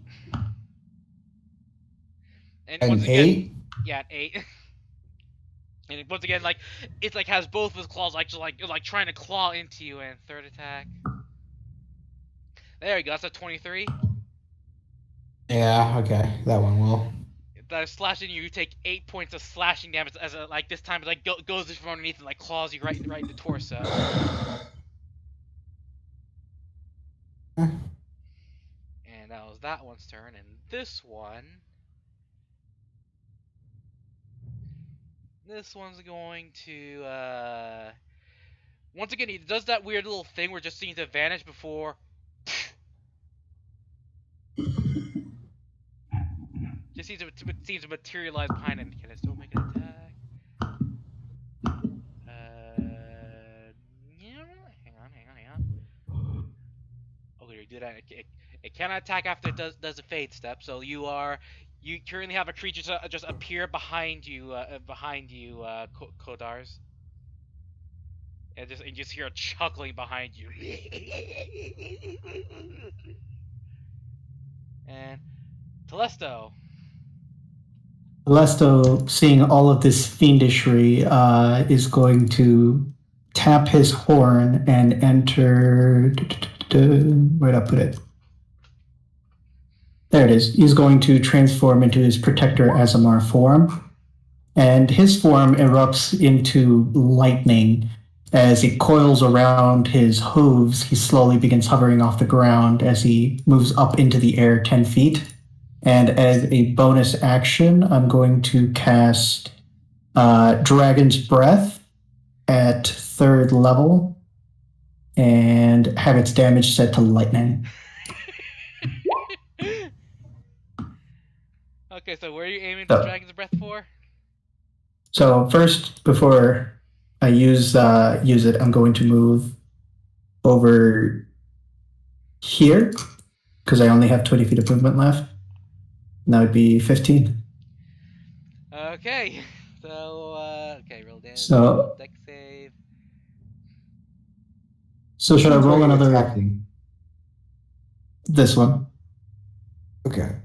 And An once again, 8? Yeah, an 8. And once again, like it's like has both of his claws like trying to claw into you. And third attack. There you go. That's a 23. Yeah. Okay, that one will. That slashing you take 8 points of slashing damage as like this time it like goes from underneath and like claws you right in the torso. And that was that one's turn. And this one's going to once again he does that weird little thing where it just seems to vanish before. Just seems to materialize behind him. Can I still make an attack? Hang on. Okay, do that. It cannot attack after it does a fade step. So you currently have a creature just appear behind you, Kodars. And you just hear a chuckling behind you. And Telesto. Telesto, seeing all of this fiendishry, is going to tap his horn and enter. Where'd I put it? There it is. He's going to transform into his Protector Azamar form. And his form erupts into lightning. As it coils around his hooves, he slowly begins hovering off the ground as he moves up into the air 10 feet. And as a bonus action, I'm going to cast Dragon's Breath. at 3rd level and have its damage set to lightning. Okay, so where are you aiming for Dragon's Breath for? So first, before I use it, I'm going to move over here because I only have 20 feet of movement left. And that would be 15. Okay, so okay, roll damage. So Dex save. So should I roll another? Attacking? This one. Okay.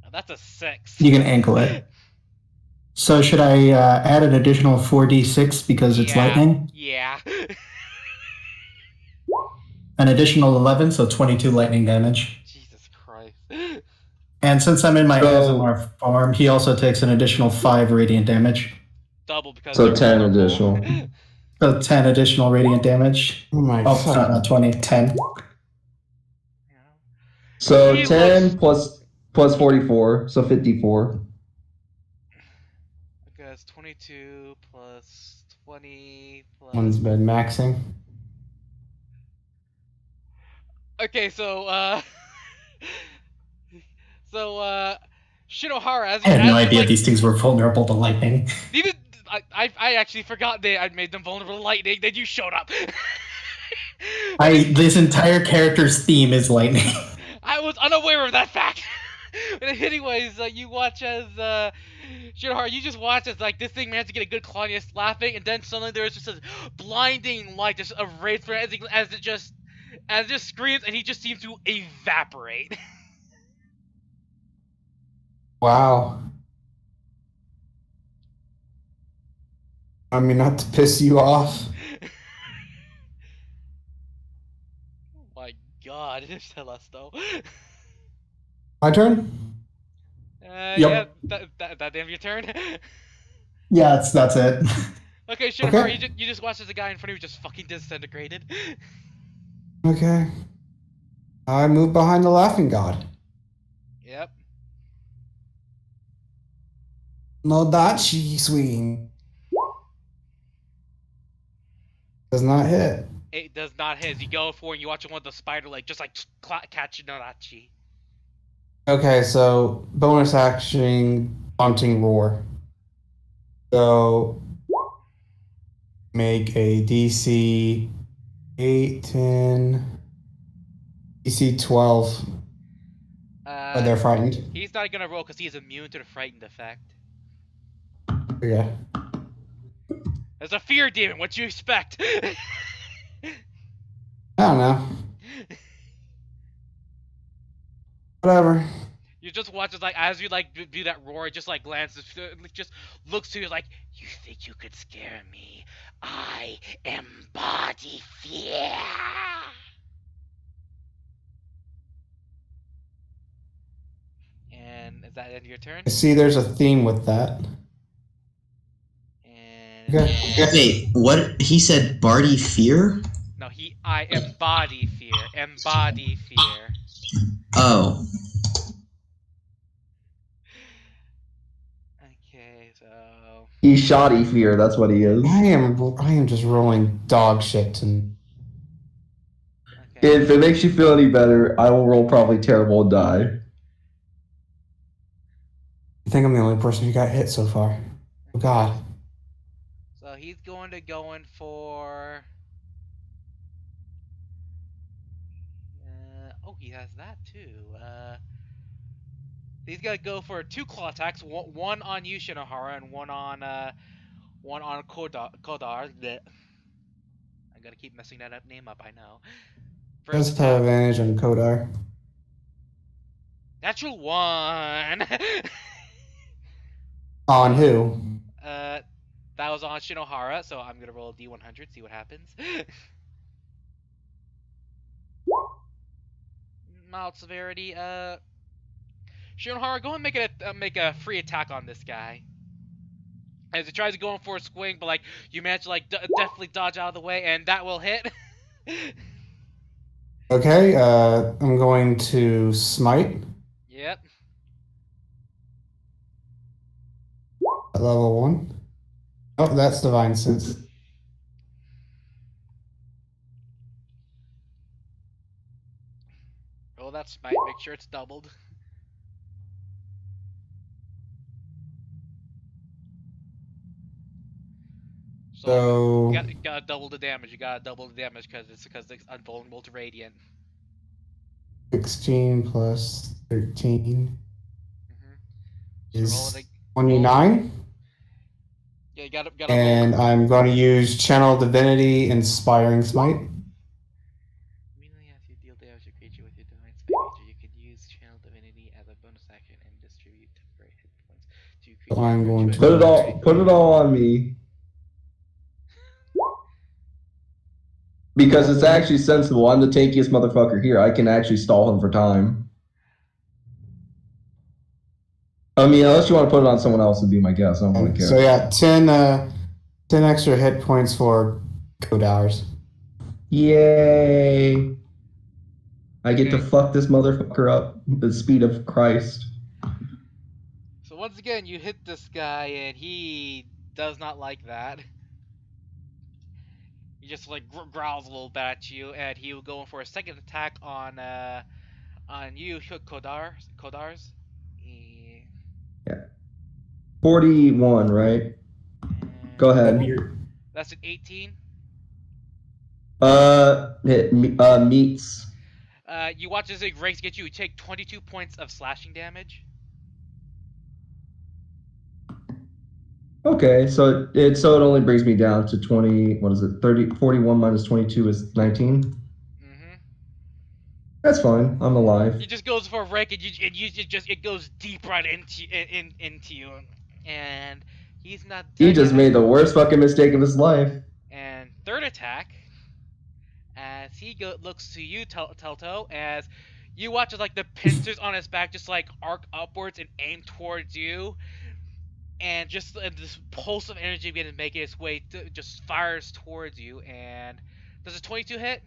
Oh, that's a 6. You can ankle it. So should I add an additional 4d6 because it's lightning? Yeah. An additional 11, so 22 lightning damage. Jesus Christ. And since I'm in my Azamar farm, he also takes an additional 5 radiant damage. Double because so 10 additional. So 10 additional radiant damage. Oh my Oh, sorry, not 20, 10. So 10 plus 44, so 54. Because 22 plus 20 plus... One's been maxing. Okay, so, Shinohara, as I had no idea these things were vulnerable to lightning. I actually forgot I made them vulnerable to lightning, then you showed up. This entire character's theme is lightning. I was unaware of that fact. But anyways, you watch as, Shinohara, you just watch as, like, this thing managed to get a good claw and it's laughing, and then suddenly there's just a blinding light just erased from it as it just screams, and he just seems to evaporate. Wow. I mean, not to piss you off. Oh my god, Celeste. My turn? Yep. Yeah, that damn your turn. Yeah, that's it. Okay, Shinohara, Okay. you just watch as the guy in front of you just fucking disintegrated. Okay. I move behind the laughing god. Yep. Nodachi swing. Does not hit. It does not hit. You go for it and you watch one with the spider leg just like catch Nodachi. Okay, so bonus action, taunting roar. So make a DC 8, 10, DC 12. But they're frightened. He's not gonna roll because he's immune to the frightened effect. Yeah. There's a fear demon. What do you expect? I don't know. Whatever. You just watch it as you do that roar, it just glances, just looks to you like, you think you could scare me? I embody fear. And is that the end of your turn? I see there's a theme with that. And Okay. Wait, what? He said Barty Fear? no, I embody fear. Embody fear. Oh. Okay, so He's shoddy fear, that's what he is. I am just rolling dog shit and okay. If it makes you feel any better, I will roll probably terrible and die. I think I'm the only person who got hit so far. Oh god. So he's going to go in for. He has that too. He's gonna go for 2 claw attacks. One on you, Shinohara, and one on Kodar. Blech. I'm gonna keep messing that name up. I know. Does have advantage on Kodar. Natural 1. On who? That was on Shinohara, so I'm gonna roll a D100, see what happens. Mild severity. Shinohara, go and make a free attack on this guy. As he tries to go in for a swing, but you manage to definitely dodge out of the way, and that will hit. Okay, I'm going to smite Yep. at level 1. Oh, that's divine sense. Roll that smite. Make sure it's doubled. So you gotta double the damage. You gotta double the damage because it's invulnerable to radiant. 16 plus 13 So is 29. Yeah, you gotta And roll. I'm going to use Channel Divinity Inspiring Smite. Immediately after you deal damage to a creature with your divine smite feature, you can use Channel Divinity as a bonus action and distribute temporary hit points to creatures. So I'm going to put it all on me. Because it's actually sensible. I'm the tankiest motherfucker here. I can actually stall him for time. I mean, unless you want to put it on someone else, would be my guess. I don't really care. So yeah, 10 extra hit points for Kodars. Yay! I get to fuck this motherfucker up with the speed of Christ. So once again, you hit this guy, and he does not like that. He just like growls a little bit at you, and he will go in for a second attack on you, Kodars. Yeah. 41, right? Go ahead. That's an 18. Meets. You watch as it rakes get you. You take 22 points of slashing damage. Okay, so it only brings me down to 20. What is it? 41 minus 22 is 19. Mm-hmm. That's fine. I'm alive. He just goes for a rake, and it goes deep right into you, and he's not dead. He just made the worst fucking mistake of his life. And third attack, as he looks to you, Telto, as you watch as like the pincers on his back just like arc upwards and aim towards you. And just this pulse of energy begins making its way, just fires towards you. And does a 22 hit?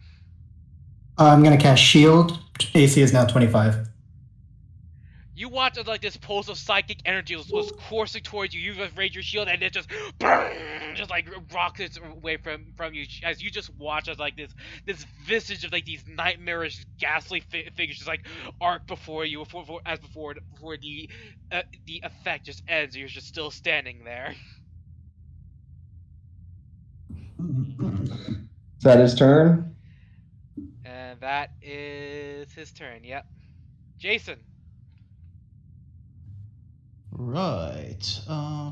I'm going to cast Shield. AC is now 25. You watch as like this pulse of psychic energy was coursing towards you. You just raise your shield, and it just like rockets away from you. As you just watch as like this visage of like these nightmarish, ghastly figures just like arc before you, before the effect just ends. You're just still standing there. Is that his turn? And that is his turn. Yep. Jason. Right.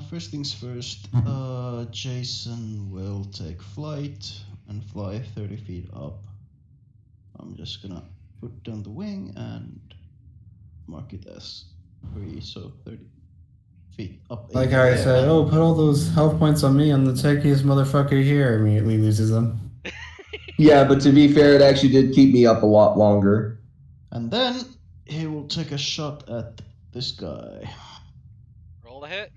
First things first. Jason will take flight and fly 30 feet up. I'm just gonna put down the wing and mark it as 3, so 30 feet up. Like I said, put all those health points on me. I'm the techiest motherfucker here. Immediately loses them. Yeah, but to be fair, it actually did keep me up a lot longer. And then he will take a shot at this guy. Roll a hit.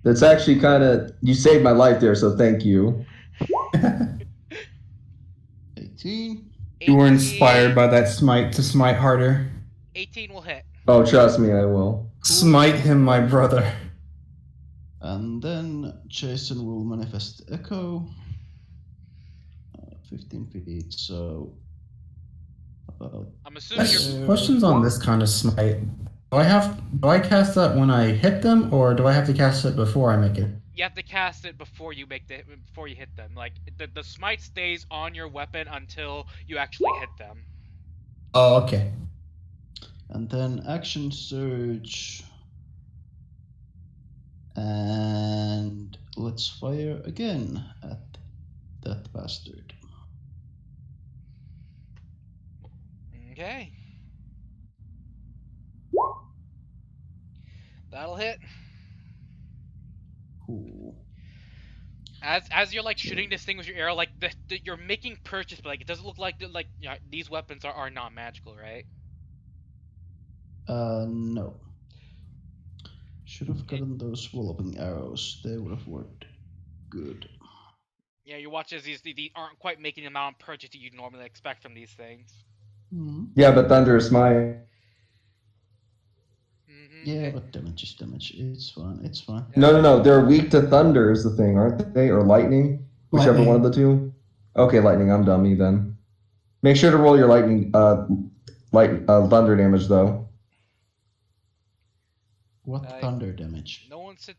That's actually kind of... You saved my life there, so thank you. 18. You were inspired by that smite to smite harder. 18 will hit. Oh, trust me, I will. Smite him, my brother. And then Jason will manifest Echo. 15 feet, so... I'm assuming Questions on this kind of smite. Do I cast that when I hit them, or do I have to cast it before I make it? You have to cast it before you hit them. Like the smite stays on your weapon until you actually hit them. Oh, okay. And then action surge. And let's fire again at that bastard. Okay. That'll hit. Cool. As you're like shooting this thing with your arrow, like you're making purchase, but like it doesn't look like these weapons are not magical, right? No. Should have gotten those walloping arrows. They would have worked good. Yeah, you watch as these aren't quite making the amount of purchase that you'd normally expect from these things. Mm-hmm. Yeah, but Thunder is smite. Yeah, but damage is damage. It's fine. It's fine. No. They're weak to thunder is the thing, aren't they? Or lightning? Whichever one of the two. Okay, lightning. I'm dummy then. Make sure to roll your lightning, thunder damage though. What thunder damage? No one's hit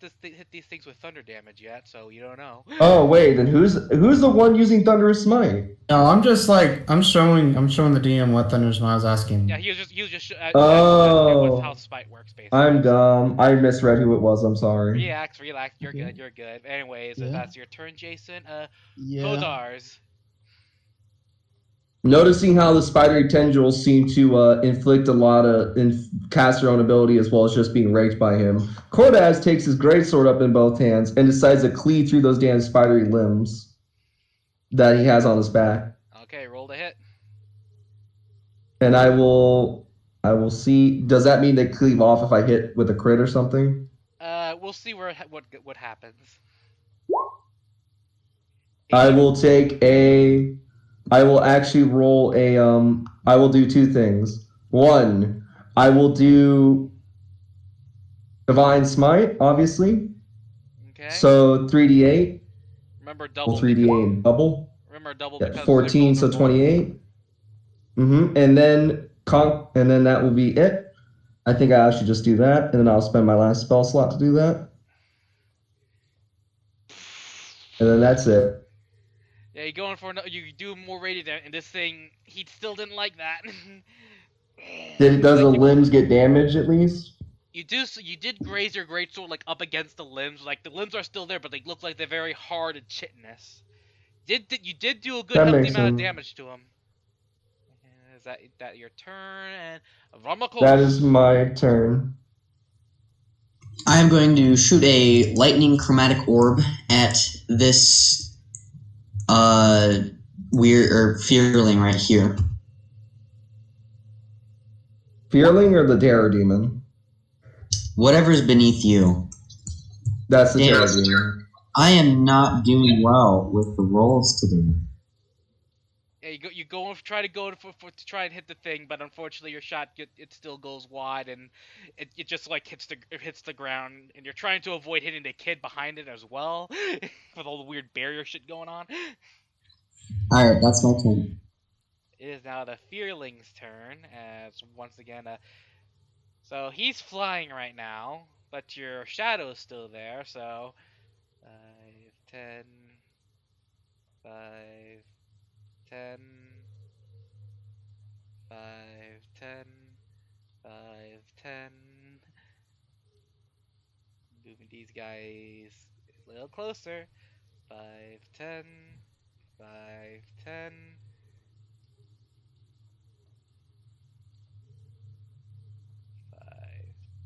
these things with thunder damage yet, so you don't know. Oh wait, then who's the one using thunderous smite? No, I'm just like I'm showing the DM what thunderous smite. I was asking. Yeah, he was just Oh, how spite works basically. I'm dumb. I misread who it was. I'm sorry. Relax. You're good. You're good. Anyways, that's your turn, Jason. Kodars. Noticing how the spidery tendrils seem to inflict a lot of cast their own ability as well as just being raked by him, Kodaz takes his greatsword up in both hands and decides to cleave through those damn spidery limbs that he has on his back. Okay, roll to hit. And I will see. Does that mean they cleave off if I hit with a crit or something? We'll see what happens. I will actually roll a I will do two things. One, I will do Divine Smite, obviously. Okay. So 3d8. Remember double. 3d8 and double. Remember double. Yeah, 14, so 28. And then that will be it. I think I should just do that, and then I'll spend my last spell slot to do that. And then that's it. Yeah, you're going for you do more radiant, and this thing he still didn't like that. Does the limbs get damaged at least? You did graze your greatsword like up against the limbs. Like the limbs are still there, but they look like they're very hard and chitinous. You did do a good healthy amount of damage to him. Is that your turn? And Ramakos. That is my turn. I'm going to shoot a lightning chromatic orb at this fearling right here. Fearling or the terror demon? Whatever's beneath you. That's the terror demon. I am not doing well with the rolls today. Yeah, you try to try and hit the thing, but unfortunately your shot it still goes wide, and it just like hits the ground, and you're trying to avoid hitting the kid behind it as well, with all the weird barrier shit going on. All right, that's my turn. It is now the Fearling's turn, as once again, so he's flying right now, but your shadow's still there, so 5, 10, 5, 10, 5, 10, 5, 10. Moving these guys a little closer. 5, 10, 5, 10.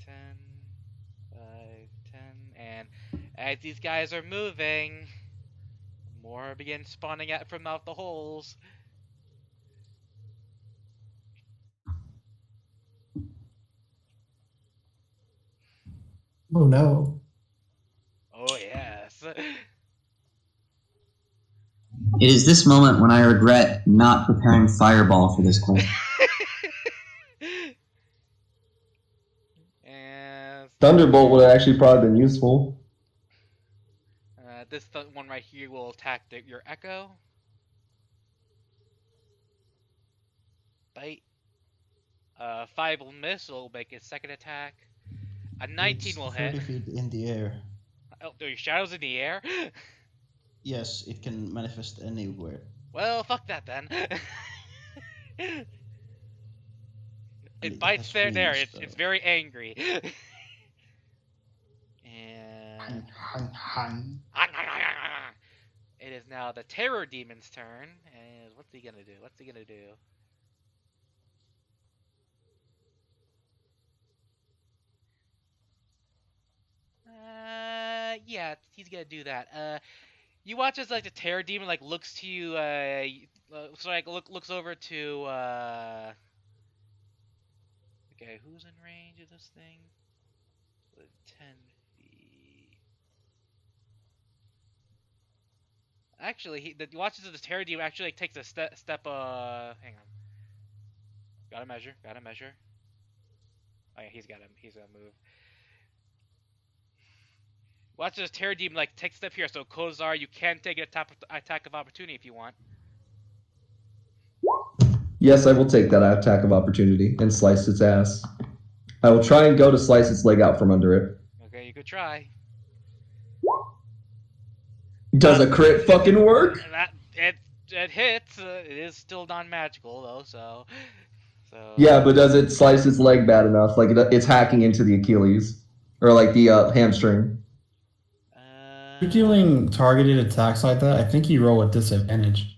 10, 5, 10, and as these guys are moving, more begin spawning out from out the holes. Oh no. Oh yes. It is this moment when I regret not preparing Fireball for this quest. Thunderbolt would have actually probably been useful. This one right here will attack your Echo. Bite. 5 will miss, so it'll make its second attack. A 19 will hit. 30 feet in the air. Oh, your shadow's in the air? Yes, it can manifest anywhere. Well, fuck that then. It bites there. It's very angry. And it is now the Terror Demon's turn. And what's he gonna do? Yeah, he's gonna do that. You watch as like the Terror Demon like looks to you. So like looks over to. Okay, who's in range of this thing? 10 feet. Actually, he watches as the Terror Demon actually like takes a step. Hang on. Gotta measure. Oh yeah, he's gonna move. Watch as Terror Demon like takes a step here. So Kozar, you can take an attack of opportunity if you want. Yes, I will take that attack of opportunity and slice its ass. I will try and go to slice its leg out from under it. Okay, you could try. Does a crit fucking work? It hits. It is still non-magical though, so. Yeah, but does it slice its leg bad enough? Like it's hacking into the Achilles or like the hamstring. If you're doing targeted attacks like that, I think you roll with disadvantage.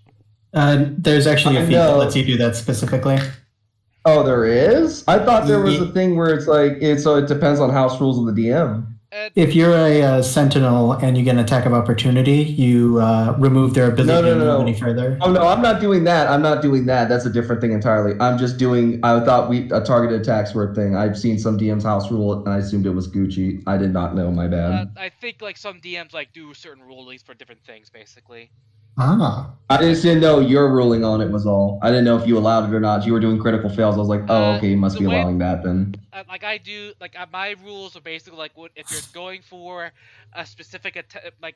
There's actually a feat that lets you do that specifically. Oh, there is? I thought there was a thing where it's like so it depends on house rules of the DM. If you're a sentinel and you get an attack of opportunity, you remove their ability to move any further. Oh no, I'm not doing that. I'm not doing that. That's a different thing entirely. I'm just doing. I thought targeted attacks were a thing. I've seen some DMs house rule it, and I assumed it was Gucci. I did not know. My bad. I think like some DMs like do certain rulings for different things, basically. Ah. I just didn't know your ruling on it was all. I didn't know if you allowed it or not. You were doing critical fails. I was like, oh, okay, you must be allowing that then. Like I do, like my rules are basically like if you're going for a specific attack, like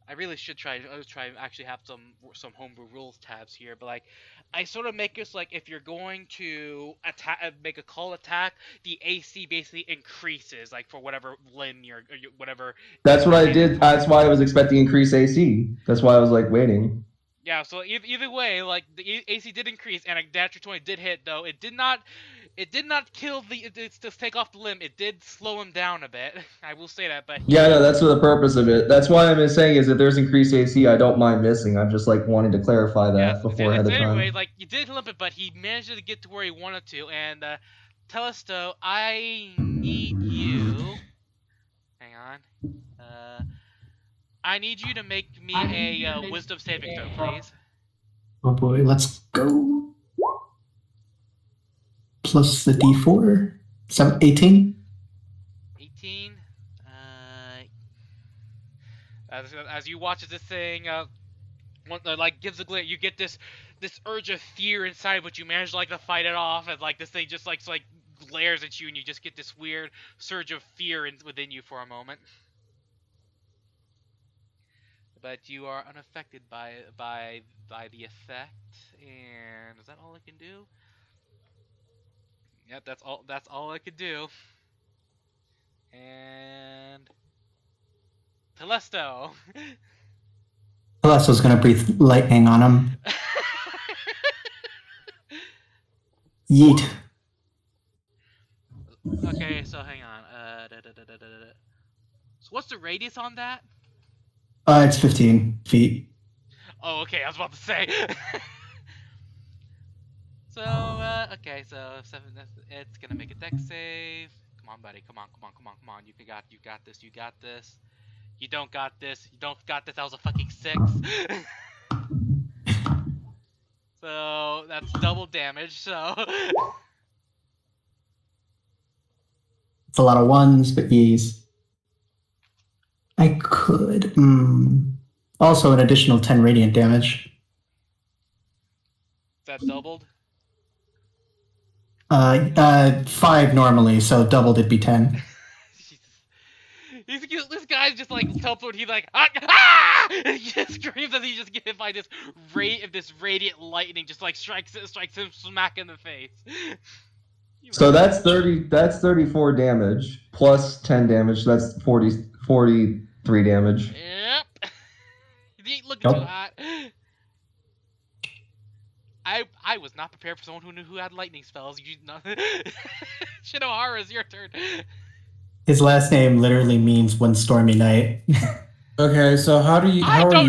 I really should try. I was trying to actually have some homebrew rules tabs here, but like I sort of make this like if you're going to attack, make a call attack, the AC basically increases like for whatever limb you're whatever. That's what I did. That's why I was expecting increased AC. That's why I was like waiting. Yeah, so either way, like the AC did increase, and a natural 20 did hit. Though it did not kill just take off the limb. It did slow him down a bit. I will say that, but yeah, no, that's for the purpose of it. That's why I'm saying is if there's increased AC, I don't mind missing. I'm just like wanting to clarify that before ahead of time. Anyway, like you did limp it, but he managed to get to where he wanted to. And Telesto, I need you. Hang on. I need you to make me a wisdom saving throw, please. Oh boy, let's go. Plus the D4. 18? 18. As you watch this thing, like gives a glare, you get this urge of fear inside, but you manage like to fight it off, and like this thing just like glares at you, and you just get this weird surge of fear within you for a moment. But you are unaffected by the effect, and is that all I can do? Yep, that's all I could do. And Telesto. Telesto's gonna breathe lightning on him. Yeet. Okay, so hang on. So what's the radius on that? It's 15 feet. Oh, okay, I was about to say. So, okay, so 7, it's gonna make a dex save. Come on, buddy, come on. You got this. You don't got this. That was a fucking 6. So, that's double damage, so. It's a lot of ones, but yees. I could. Also, an additional 10 radiant damage. Is that doubled? 5 normally, so doubled it'd be 10. This guy's just like teleported. He's like, ah! He just screams as he just gets hit by this radiant lightning, just like strikes him smack in the face. So that's 30. That's 34 damage plus 10 damage. That's 43 damage. Yep. He ain't looking too hot. I was not prepared for someone who had lightning spells. Shinohara, it's your turn. His last name literally means one stormy night. Okay, so how are you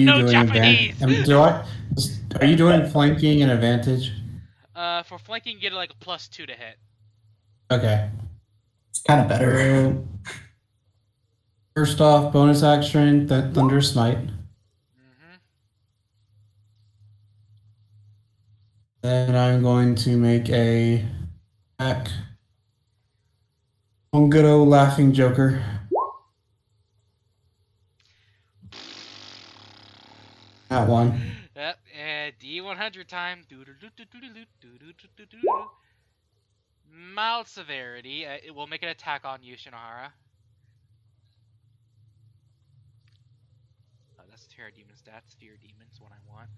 doing Japanese. Are you doing flanking and advantage? For flanking, you get like a +2 to hit. Okay. It's kind of better. First off, bonus action, Thunder Smite. Then I'm going to make a attack on good old Laughing Joker. That one. Yep, D100 time. Mild severity. It will make an attack on you, Shinohara. Oh, that's Terra Demon stats. Fear Demon's what I want.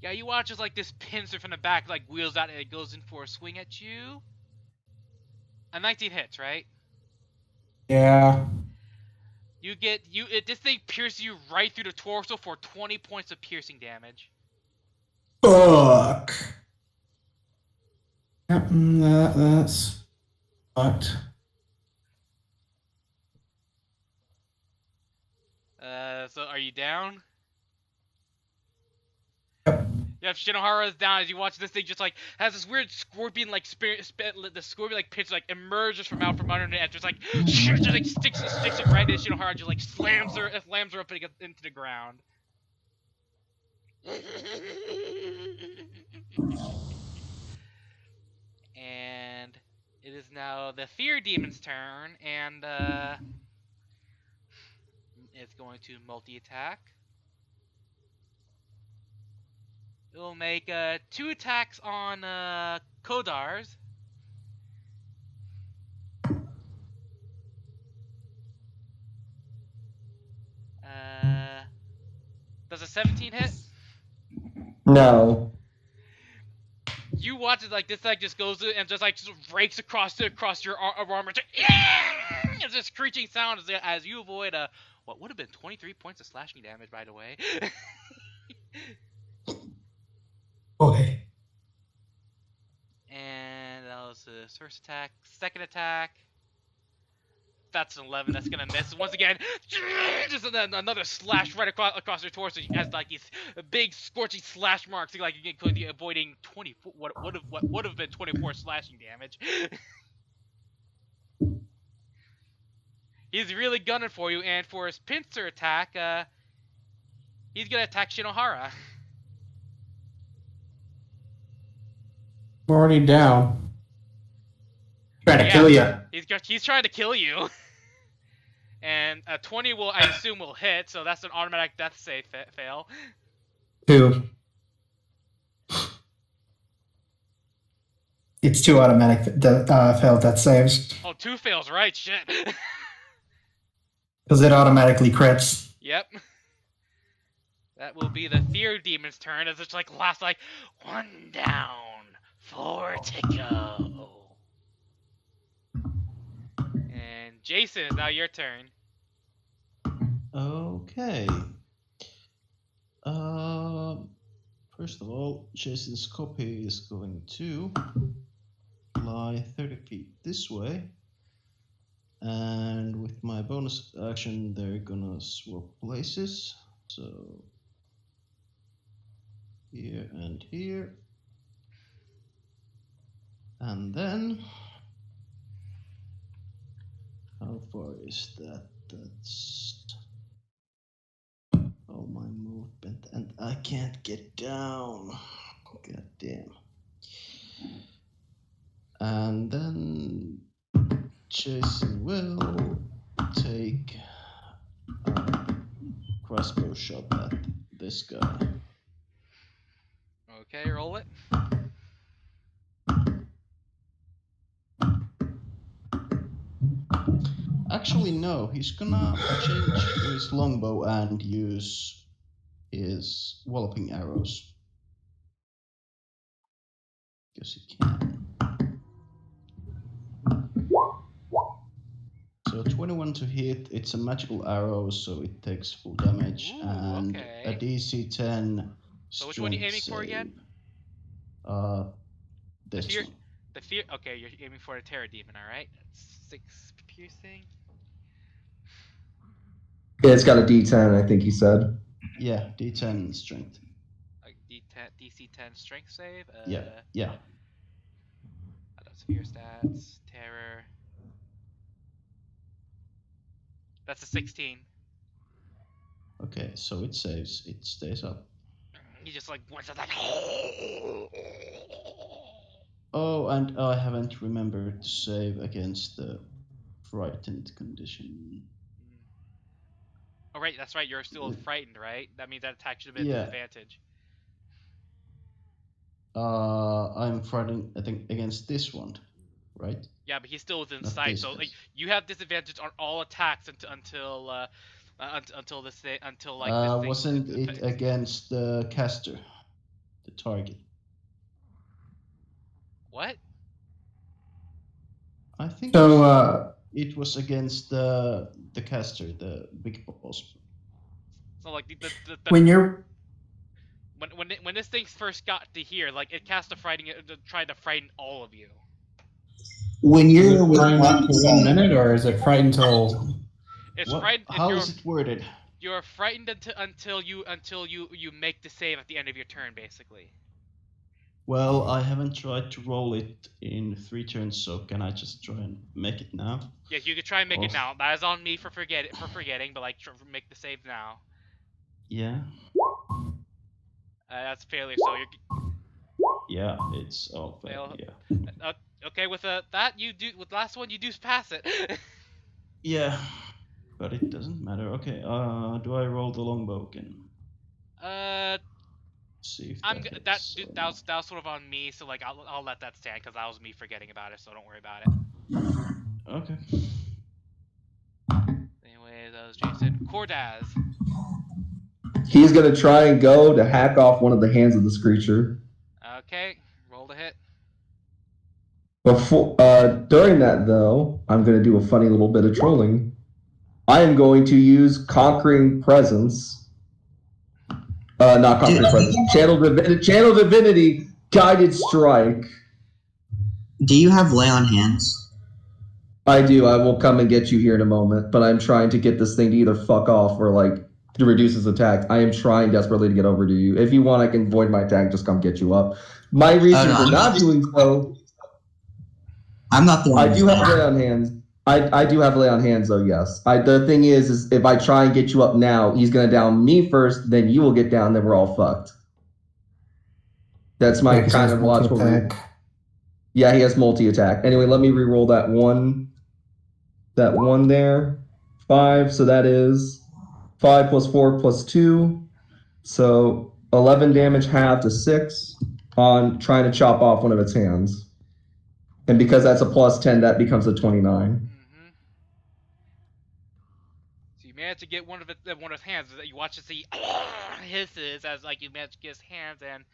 Yeah, you watch as like this pincer from the back like wheels out and it goes in for a swing at you. A 19 hits, right? Yeah. This thing pierces you right through the torso for 20 points of piercing damage. Fuck. That's fucked. So are you down? Yep. Yeah, Shinohara is down as you watch this thing just like has this weird scorpion like the scorpion like pitch like emerges from under it, just like sticks it right in Shinohara, just like slams her up into the ground. And it is now the Fear Demon's turn, and it's going to multi-attack. It will make 2 attacks on Kodars. Does a 17 hit? No. You watch it like this thing just goes and just rakes across your armor. It's a screeching sound as you avoid what would have been 23 points of slashing damage, by the way. Boy. And that was his first attack. Second attack. That's an 11. That's gonna miss once again. Just another slash right across your torso. He has like these big scorching slash marks, like you're avoiding 20. What would have been 24 slashing damage. He's really gunning for you, and for his pincer attack, he's gonna attack Shinohara. I'm already down. Trying to kill you. He's trying to kill you. And a 20 will, I assume, will hit, so that's an automatic death save fail. 2. It's 2 automatic failed death saves. Oh, 2 fails, right? Shit. Because it automatically crits. Yep. That will be the Fear Demon's turn, as it's like last 1 down, 4 to go. And Jason, it's now your turn. Okay. First of all, Jason's copy is going to fly 30 feet this way. And with my bonus action, they're gonna swap places. So here and here. And then how far is that? That's oh, my movement, and I can't get down. God damn. And then Jason will take a crossbow shot at this guy. Okay, roll it. Actually, no, he's gonna change his longbow and use his walloping arrows. Guess he can. So 21 to hit, it's a magical arrow, so it takes full damage. Ooh, and okay. a DC 10. So which one are you aiming for again? This one. The fear. Okay, you're aiming for a Terror Demon, all right? That's 6 piercing. Yeah, it's got a D10, I think he said. Yeah, D10 strength. Like DC 10 strength save. Yeah. That's fear stats. Terror. That's a 16. Okay, so it saves. It stays up. He just wants to Oh, and I haven't remembered to save against the frightened condition. Oh, right, that's right. You're still frightened, right? That means that attack should have been a disadvantage. I'm frightened, I think, against this one, right? Yeah, but he's still within sight, so you have disadvantage on all attacks until this thing. Wasn't it against the caster? target. What? I think So, it was against the caster, the big boss. So like the when you're when this thing first got to here, like it cast a frighten, tried to frighten all of you. When Is you're it with frightened for 1 minute, or is it frightened till? It's What? frightened. How is it worded? You're frightened until you make the save at the end of your turn, basically. Well, I haven't tried to roll it in 3 turns, so can I just try and make it now? Yeah, you could try and make it Oh. now. That is on me for forgetting, but like make the save now. Yeah. That's failure. So you're Yeah, it's all fail. Yeah. Okay. With that you do with the last one you do pass it. Yeah, but it doesn't matter. Okay. Do I roll the longbow again? See if that was sort of on me, so like I'll let that stand because that was me forgetting about it, so don't worry about it. Okay. Anyway, that was Jason. Cordaz. He's gonna try and go to hack off one of the hands of this creature. Okay, roll to hit. Before, during that though, I'm gonna do a funny little bit of trolling. I am going to use Conquering Presence. Not Conquering Presence. Channel Divinity Guided Strike. Do you have lay on hands? I do. I will come and get you here in a moment, but I'm trying to get this thing to either fuck off or like to reduce its attack. I am trying desperately to get over to you. If you want, I can void my attack, just come get you up. My reason for not doing so. I'm not the one. I do have lay on hands. I do have lay on hands though, yes. The thing is if I try and get you up now, he's gonna down me first, then you will get down, then we're all fucked. That's my kind of logical reason. Yeah, he has multi-attack. Anyway, let me re-roll that one. That one there. 5, so that is 5 plus 4 plus 2. So 11 damage halved to 6 on trying to chop off one of its hands. And because that's a plus 10, that becomes a 29. Mm-hmm. So you manage to get one of his hands. You watch it see hisses as like you manage to get his hands, and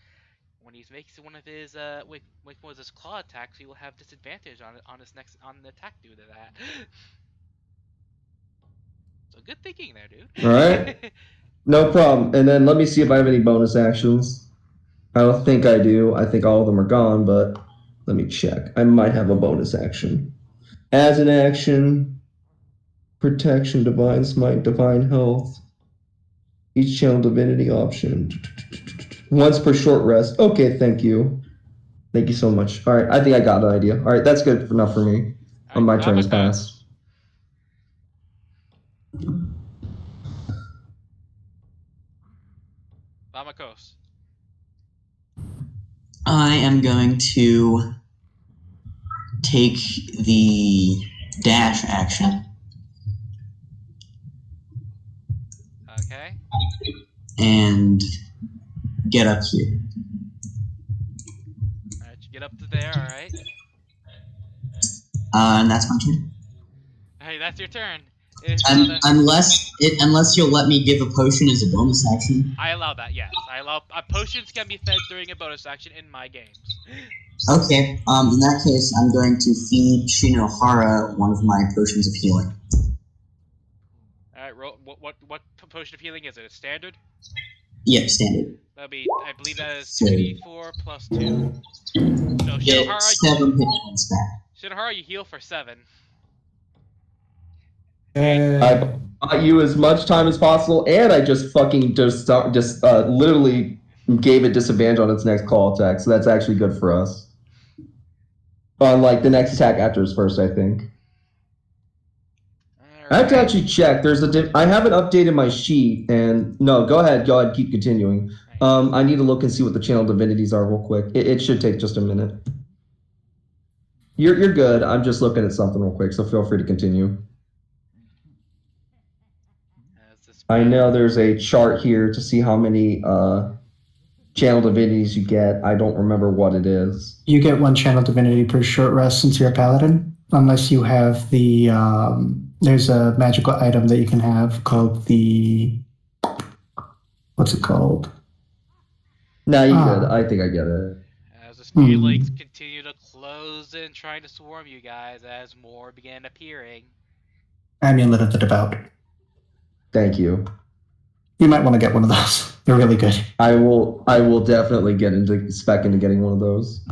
when he makes one of his one of his claw attacks, he will have disadvantage on the attack due to that. So good thinking there, dude. All right. No problem. And then let me see if I have any bonus actions. I don't think I do. I think all of them are gone, but let me check. I might have a bonus action. As an action, protection, divine smite, divine health. Each channel divinity option. Once per short rest. Okay, thank you. Thank you so much. All right, I think I got an idea. All right, that's good enough for me. Right, My turn has passed. Vamakos. I am going to take the dash action. Okay. And get up here. Alright, you get up to there, alright. And that's my turn. Hey, that's your turn. Unless you'll let me give a potion as a bonus action. I allow that, yes. I allow potions can be fed during a bonus action in my games. Okay. In that case, I'm going to feed Shinohara one of my potions of healing. Alright, roll. What potion of healing is it? A standard? Yep, standard. That'll be. I believe that is 2d4 plus 2. So Get 7 hit points back. Shinohara, you heal for 7. I bought you as much time as possible, and I just fucking literally gave it disadvantage on its next call attack, so that's actually good for us. On like the next attack after his first, I think. Right. I have to actually check. There's I haven't updated my sheet, and no, go ahead, keep continuing. I need to look and see what the channel divinities are real quick. It should take just a minute. You're good. I'm just looking at something real quick, so feel free to continue. I know there's a chart here to see how many channel divinities you get. I don't remember what it is. You get 1 channel divinity per short rest since you're a paladin, unless you have the there's a magical item that you can have called the what's it called? Nah, you good. I think I get it. As the spirit legs continue to close in, trying to swarm you guys, as more begin appearing. Amulet of the Devout. Thank you. You might want to get one of those. They're really good. I will definitely get into spec into getting one of those.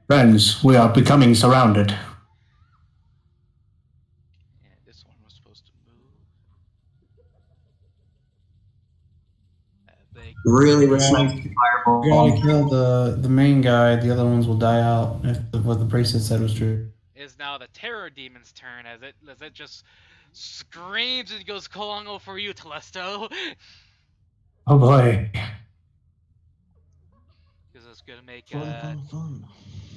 Friends, we are becoming surrounded. And this one was supposed to move. Really Yeah. fireball. You gotta kill the main guy. The other ones will die out if what the bracelet said was true. Is now the terror demon's turn as it just screams and goes Kolongo for you, Telesto. Oh boy. Because it's gonna make Fun.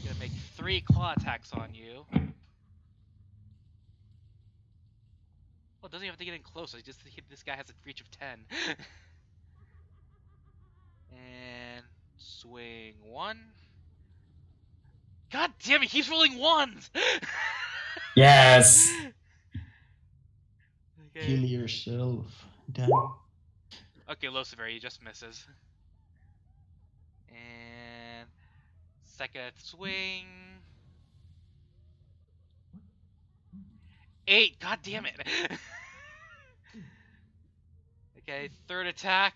gonna make 3 claw attacks on you. Well, it doesn't even have to get in close. This guy has a reach of 10. And swing 1. God damn it, he's rolling 1s! Yes. Okay. Kill yourself. Damn. Okay, Lucifer, he just misses. And second swing. 8, god damn it! Okay, third attack.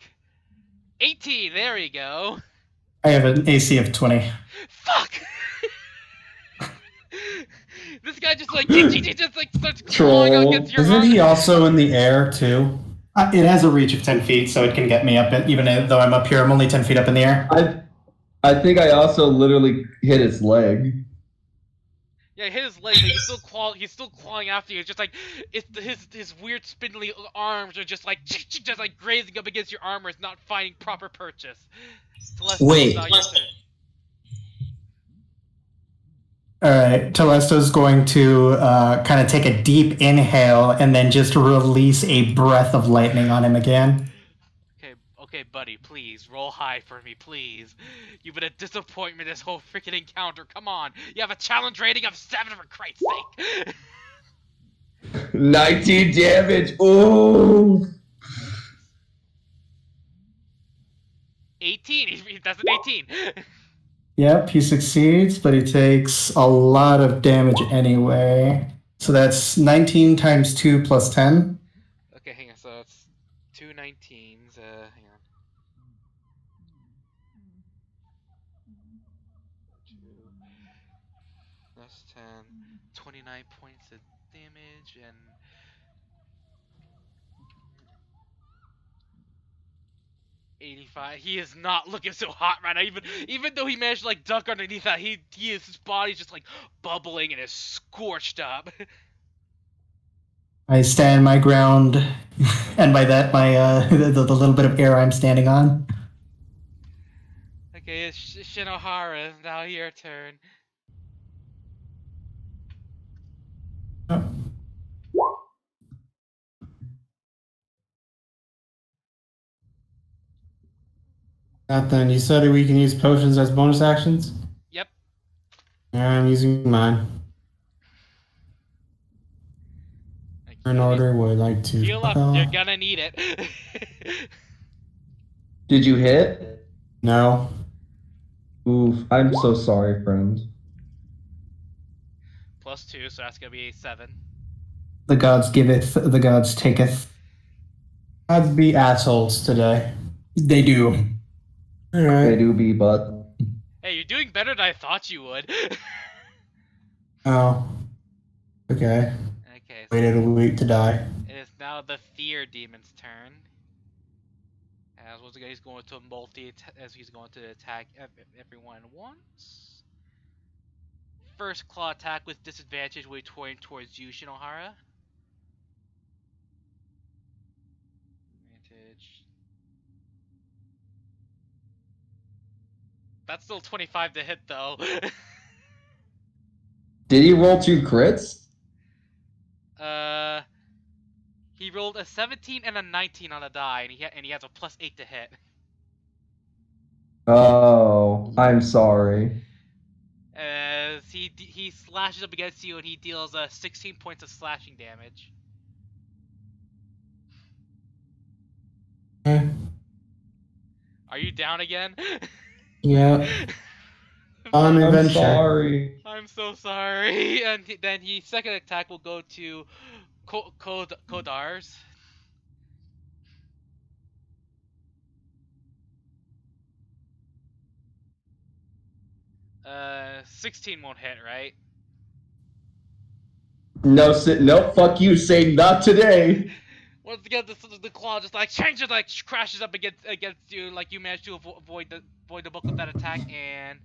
18, there you go. I have an AC of 20. Fuck! This guy just starts clawing against your Isn't arm. he also in the air too? It has a reach of 10 feet, so it can get me up, even though I'm up here. I'm only 10 feet up in the air. I think I also literally hit his leg. Yeah, hit his leg, but he's still clawing after you. It's just like his weird spindly arms are just like grazing up against your armor. It's not finding proper purchase. Wait. Now your turn. Alright, Telesto's going to kind of take a deep inhale and then just release a breath of lightning on him again. Okay, buddy, please, roll high for me, please. You've been a disappointment this whole freaking encounter. Come on, you have a challenge rating of 7 for Christ's sake. 19 damage. Ooh. 18, that's an 18. Yep, he succeeds, but he takes a lot of damage anyway. So that's 19 times 2 plus 10. Okay, hang on, so that's 2 19s, hang on. 2 plus 10, 29 points of damage, and... $85. He is not looking so hot right now. Even though he managed to like duck underneath that, his body's just like bubbling and is scorched up. I stand my ground, and by that, my the little bit of air I'm standing on. Okay, it's Shinohara. Now your turn. Nothing. You said we can use potions as bonus actions? Yep. I'm using mine. In order, would like to. Heal up. You're gonna need it. Did you hit? No. Oof. I'm so sorry, friend. +2, so that's gonna be 7. The gods giveth, the gods taketh. I'd be assholes today. They do. All right. They do be, but. Hey, you're doing better than I thought you would. Oh. Okay. Okay. So Waited a week to die. it is now the Fear Demon's turn. As once again, he's going to he's going to attack everyone once. First claw attack with disadvantage will be towards you, Shinohara. Advantage. That's still 25 to hit, though. Did he roll 2 crits? He rolled a 17 and a 19 on a die, and he has a +8 to hit. Oh, I'm sorry. As he slashes up against you and he deals 16 points of slashing damage. Okay. Are you down again? Yeah. I'm Adventure. sorry. I'm so sorry. And then his second attack will go to Kodars. 16 won't hit, right? No, fuck you, Satan, not today. Once again, the claw just like changes, like crashes up against you, like you manage to avoid the bulk of that attack, and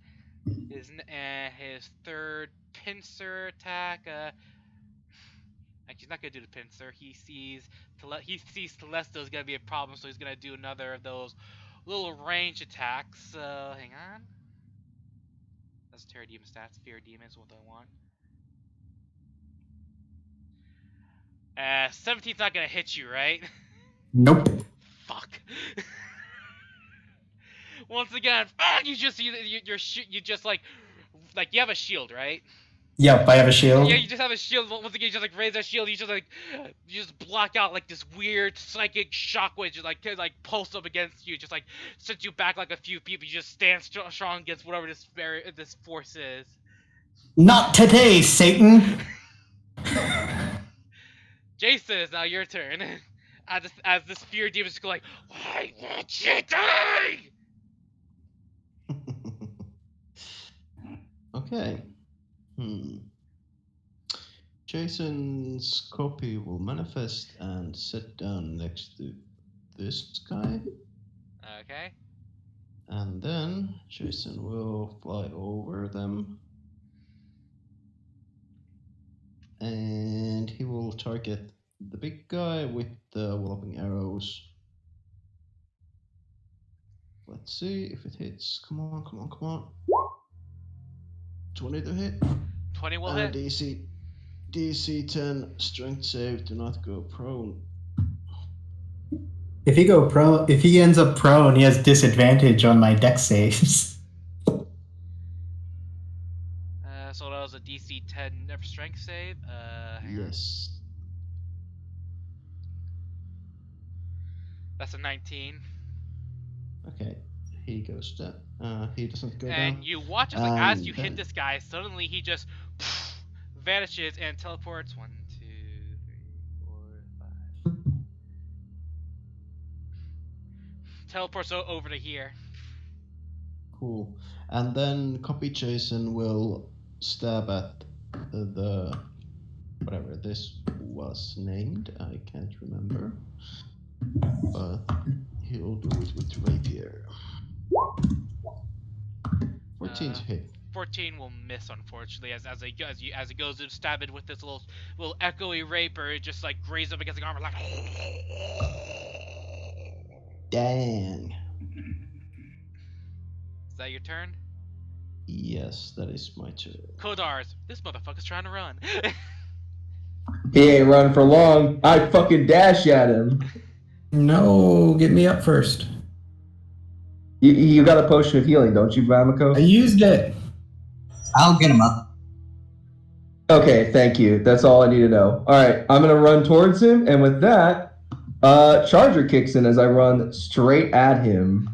his third pincer attack. Actually, he's not gonna do the pincer. He sees Telesto's gonna be a problem, so he's gonna do another of those little range attacks. Hang on. That's Terror Demon stats. Fear Demon is what I want. 17's not gonna hit you, right? Nope. Fuck. Once again, you just you just like you have a shield, right? Yep, I have a shield. Yeah, you just have a shield. Once again, you just like raise that shield. You just block out like this weird psychic shockwave, just like pulse up against you, just like sends you back like a few people. You just stand strong against whatever this force is. Not today, Satan. Jason, it's now your turn. As this fear demon is going, why won't you die? Okay. Jason's copy will manifest and sit down next to this guy. Okay. And then Jason will fly over them. And he will target the big guy with the walloping arrows. Let's see if it hits. Come on, come on, come on. 20 to hit. 20 will And hit. DC 10 strength save. Do not go prone. If he ends up prone, he has disadvantage on my dex saves. So that was a DC 10 strength save. Yes. That's a 19. Okay. He goes down. He doesn't go down. And you watch as you hit this guy, suddenly he just vanishes and teleports. 1, 2, 3, 4, 5. Teleports over to here. Cool. And then copy Jason will stab at the whatever this was named. I can't remember. But he'll do it with rapier. 14 to hit. 14 will miss, unfortunately, as it goes to stab it with this little echoey rapier. It just like grazes up against the armor, like. Dang. Is that your turn? Yes, that is my turn. Kodars, this motherfucker's trying to run. He ain't running for long. I fucking dash at him. No, get me up first. You got a potion of healing, don't you, Vamiko? I used it. I'll get him up. Okay, thank you. That's all I need to know. All right, I'm gonna run towards him, and with that, Charger kicks in as I run straight at him.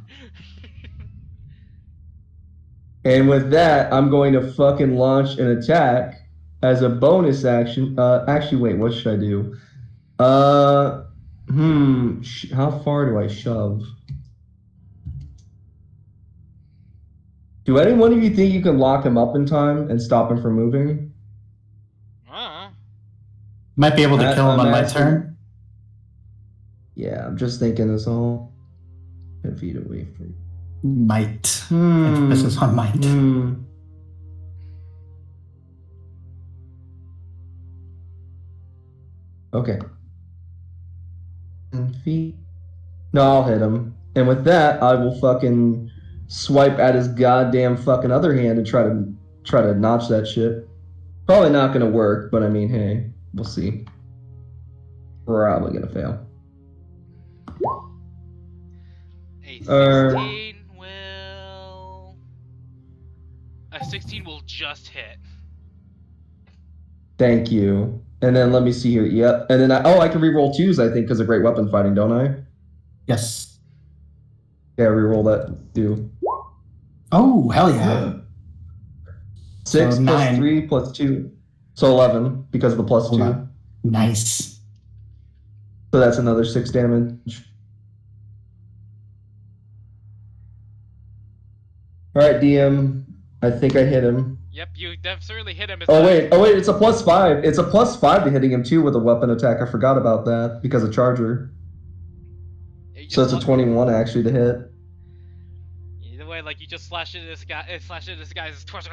And with that, I'm going to fucking launch an attack as a bonus action. Actually, wait, what should I do? How far do I shove? Do any one of you think you can lock him up in time and stop him from moving? Might be able to kill him on my turn. Yeah, I'm just thinking this all 10 feet away from. Might. Emphasis on might. Okay. 10 feet. No, I'll hit him. And with that, I will fucking swipe at his goddamn fucking other hand and try to notch that shit. Probably not gonna work, but I mean, hey, we'll see. Probably gonna fail. A 16 will just hit. Thank you. And then let me see here. Yep. And then I can reroll 2s, I think, because of great weapon fighting, don't I? Yes. Yeah, reroll that too. Oh, hell yeah. 6 So plus 9. 3 plus 2. So 11 because of the plus 2. Nice. So that's another 6 damage. All right, DM. I think I hit him. Yep, you certainly hit him. Oh wait, it's a +5. It's a +5 to hitting him too with a weapon attack. I forgot about that because of Charger. So it's a 21 actually to hit. Either way, like you just slash into this guy's torso.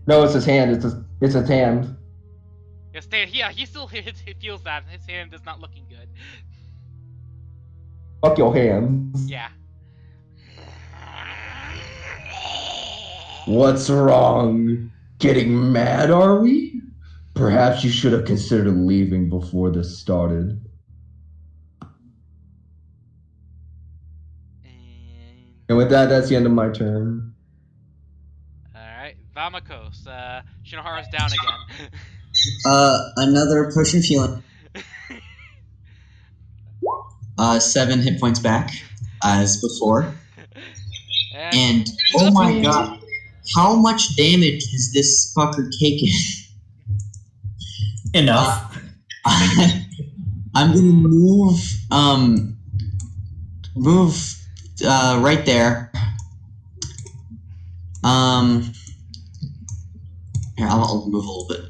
No, it's his hand. It's his hand. Yeah, he still feels that. His hand is not looking good. Fuck your hands. Yeah. What's wrong? Getting mad, are we? Perhaps you should have considered leaving before this started. And with that, that's the end of my turn. Alright, Vamakos. Shinohara's down again. Another potion of healing. 7 hit points back, as before. And oh my god, how much damage has this fucker taken? Enough. I'm gonna move right there. Here, I'll move a little bit.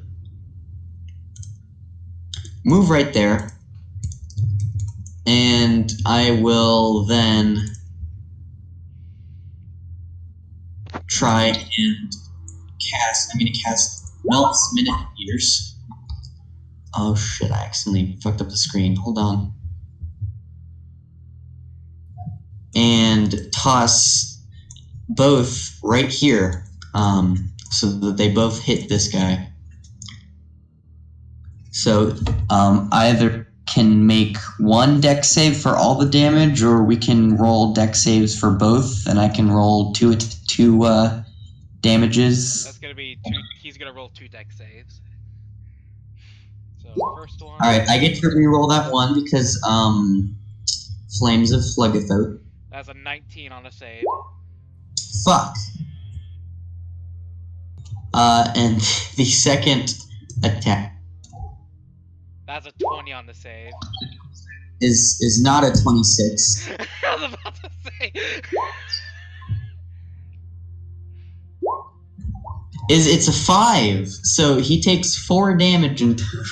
Move right there. And I will then try and cast. I'm gonna cast Melt's Minute Meters. Oh shit! I accidentally fucked up the screen. Hold on. And toss both right here, so that they both hit this guy. So either can make one dex save for all the damage, or we can roll dex saves for both, and I can roll two damages. That's gonna be 2. He's gonna roll 2 dex saves. So first one. All right, I get to reroll that one because Flames of Phlegethot. That's a 19 on a save. Fuck. And the second attack That's a 20 on the save. is not a 26. I was about to say. It's a 5, so he takes 4 damage in total.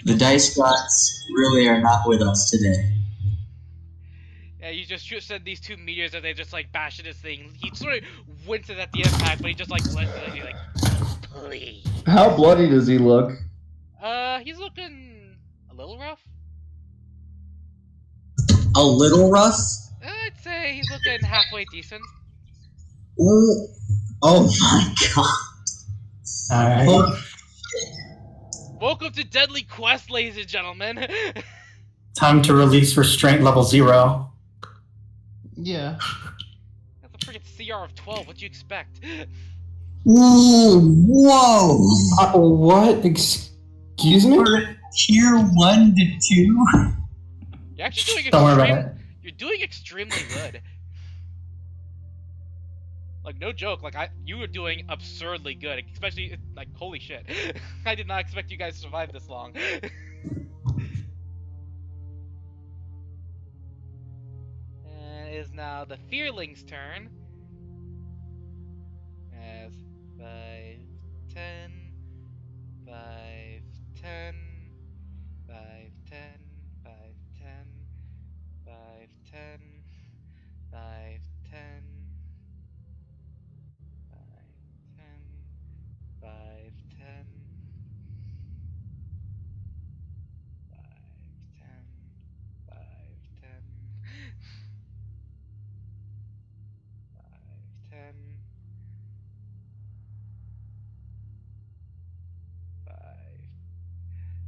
The dice gods really are not with us today. Yeah, you just said these 2 meteors that they just like bash at his thing. He sort of winces at the impact, but he just like lets it and he's like, please. How bloody does he look? He's looking a little rough. A little rough? I'd say he's looking halfway decent. Oh my god. Alright. Oh. Welcome to Deadly Quest, ladies and gentlemen. Time to release restraint level 0. Yeah. That's a freaking CR of 12. What'd you expect? Ooh, whoa! What? Excuse me? Tier 1 to 2? You're actually doing Don't worry about it. You're doing extremely good. Like, no joke, like, you were doing absurdly good, especially, like, holy shit. I did not expect you guys to survive this long. And it is now the Fearling's turn. As 5, 10, 5, 10, 5, 10, 5, 10, 5, 10, 5, 10, 5, 10, 5, 10, 5, 10, 5, 10, 5, 10, 5.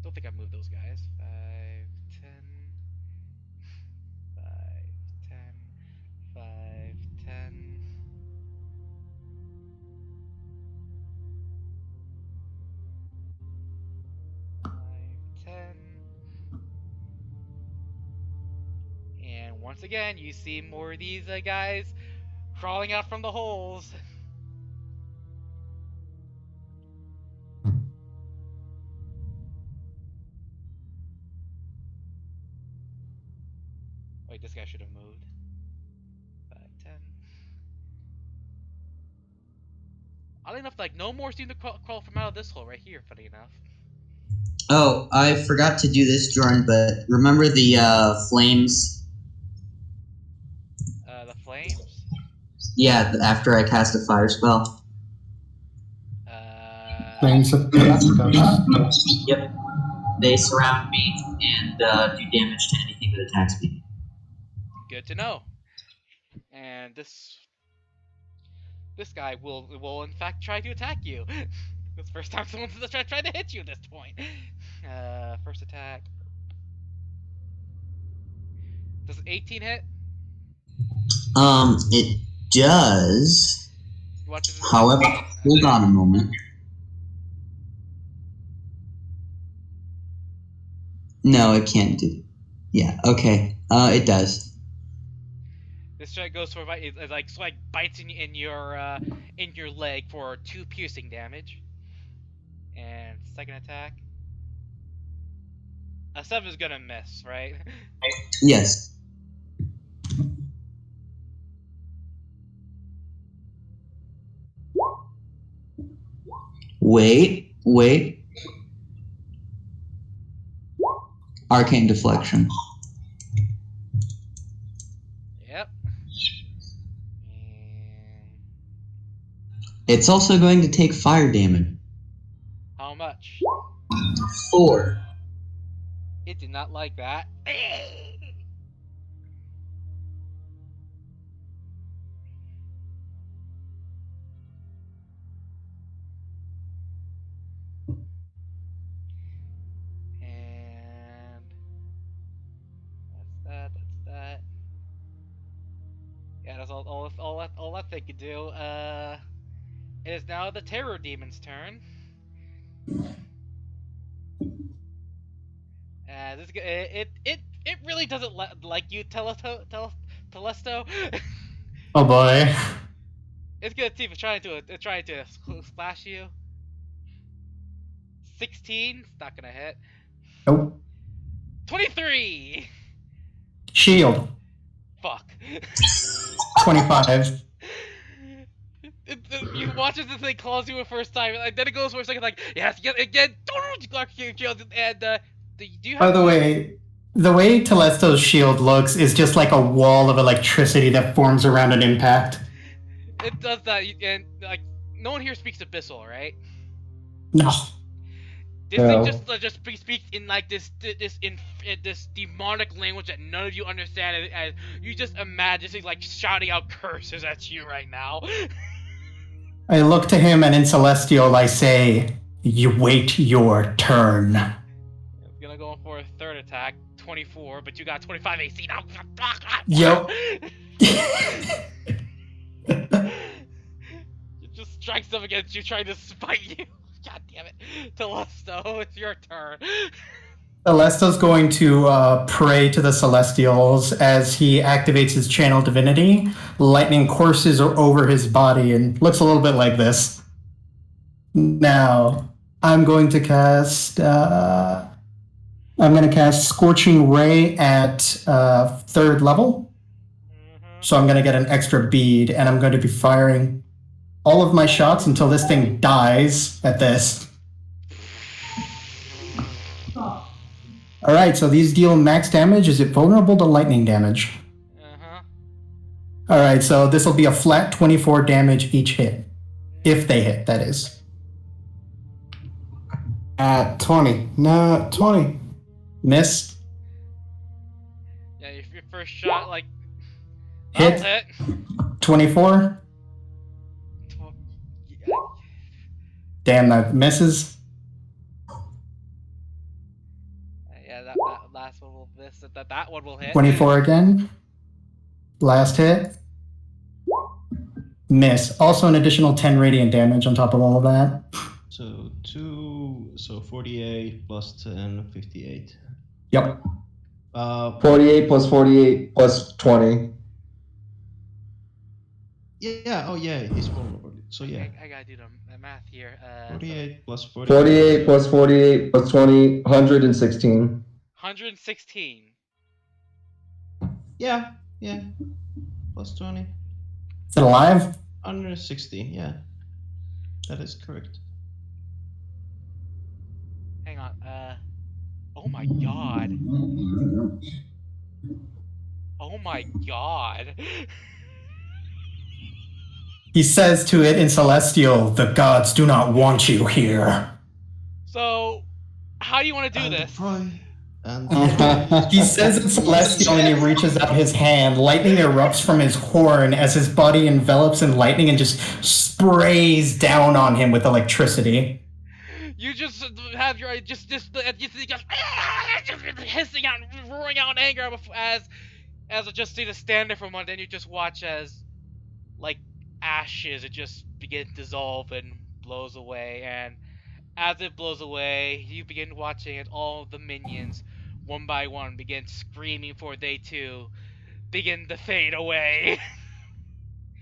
Don't think I've moved those guys. 5, 10, 5, 10, 5, 10, once again, you see more of these guys crawling out from the holes. Wait, this guy should have moved. 5, 10. Oddly enough, like, no more seem to crawl from out of this hole right here, funny enough. Oh, I forgot to do this, Jordan, but remember the flames? The flames? Yeah, after I cast a fire spell. Flames of Damascus. Yep. They surround me and do damage to anything that attacks me. Good to know. And this guy will in fact try to attack you. It's the first time someone's tried to hit you at this point. First attack. Does an 18 hit? It does. However, hold on a moment. No, it can't do. Yeah, okay. It does. This strike goes for it like bites in your leg for 2 piercing damage. And second attack. A 7 is gonna miss, right? Yes. Wait. Arcane deflection. Yep. It's also going to take fire damage. How much? 4. It did not like that. And that's that. Yeah, that's all that thing could do. It is now the Terror Demon's turn. It really doesn't like you, Telesto. Oh boy. It's gonna see if it's trying to splash you. 16, it's not gonna hit. Nope. 23. Shield. Fuck. 25. You watch as this thing calls you a first time, and then it goes for a second, like yes, again. And do you have? By the way Telesto's shield looks is just like a wall of electricity that forms around an impact. It does that, and like no one here speaks Abyssal, right? No. This thing just speaks in like this demonic language that none of you understand, and you just imagine it's like shouting out curses at you right now. I look to him, and in Celestial I say, "You wait your turn." It's gonna go for a third attack, 24, but you got 25 AC now. Yep. It just strikes up against you, trying to spite you. God damn it. Telesto, it's your turn. Telesto's going to pray to the Celestials as he activates his channel divinity. Lightning courses over his body and looks a little bit like this. Now, I'm going to cast Scorching Ray at 3rd level. So I'm going to get an extra bead, and I'm going to be firing all of my shots until this thing dies at this. Alright, so these deal max damage. Is it vulnerable to lightning damage? Alright, so this will be a flat 24 damage each hit. If they hit, that is. At 20. No, 20. Missed. Yeah, if your first shot, like... Hit. 24. Damn, that misses. Yeah, that last one will miss. That one will hit. 24 again. Last hit. Miss. Also an additional 10 radiant damage on top of all of that. So 48 plus 10, 58. Yep. 48 plus 48 plus 20. Yeah. Oh yeah, he's vulnerable. So yeah. I gotta do the math here. 48 plus 48. 48 plus 48 plus 20, 116. 116. Yeah. Plus 20. Is it alive? 160. Yeah. That is correct. Hang on. Oh my god. Oh my god. He says to it in Celestial, "The gods do not want you here." So, how do you want to do this? He says in Celestial and he reaches out his hand. Lightning erupts from his horn as his body envelops in lightning and just sprays down on him with electricity. You just have your you just hissing out, roaring out in anger as I just see the stand there for a moment, and you just watch as like ashes it just begins to dissolve and blows away, and as it blows away, you begin watching as all the minions, one by one, begin screaming for they too begin to fade away.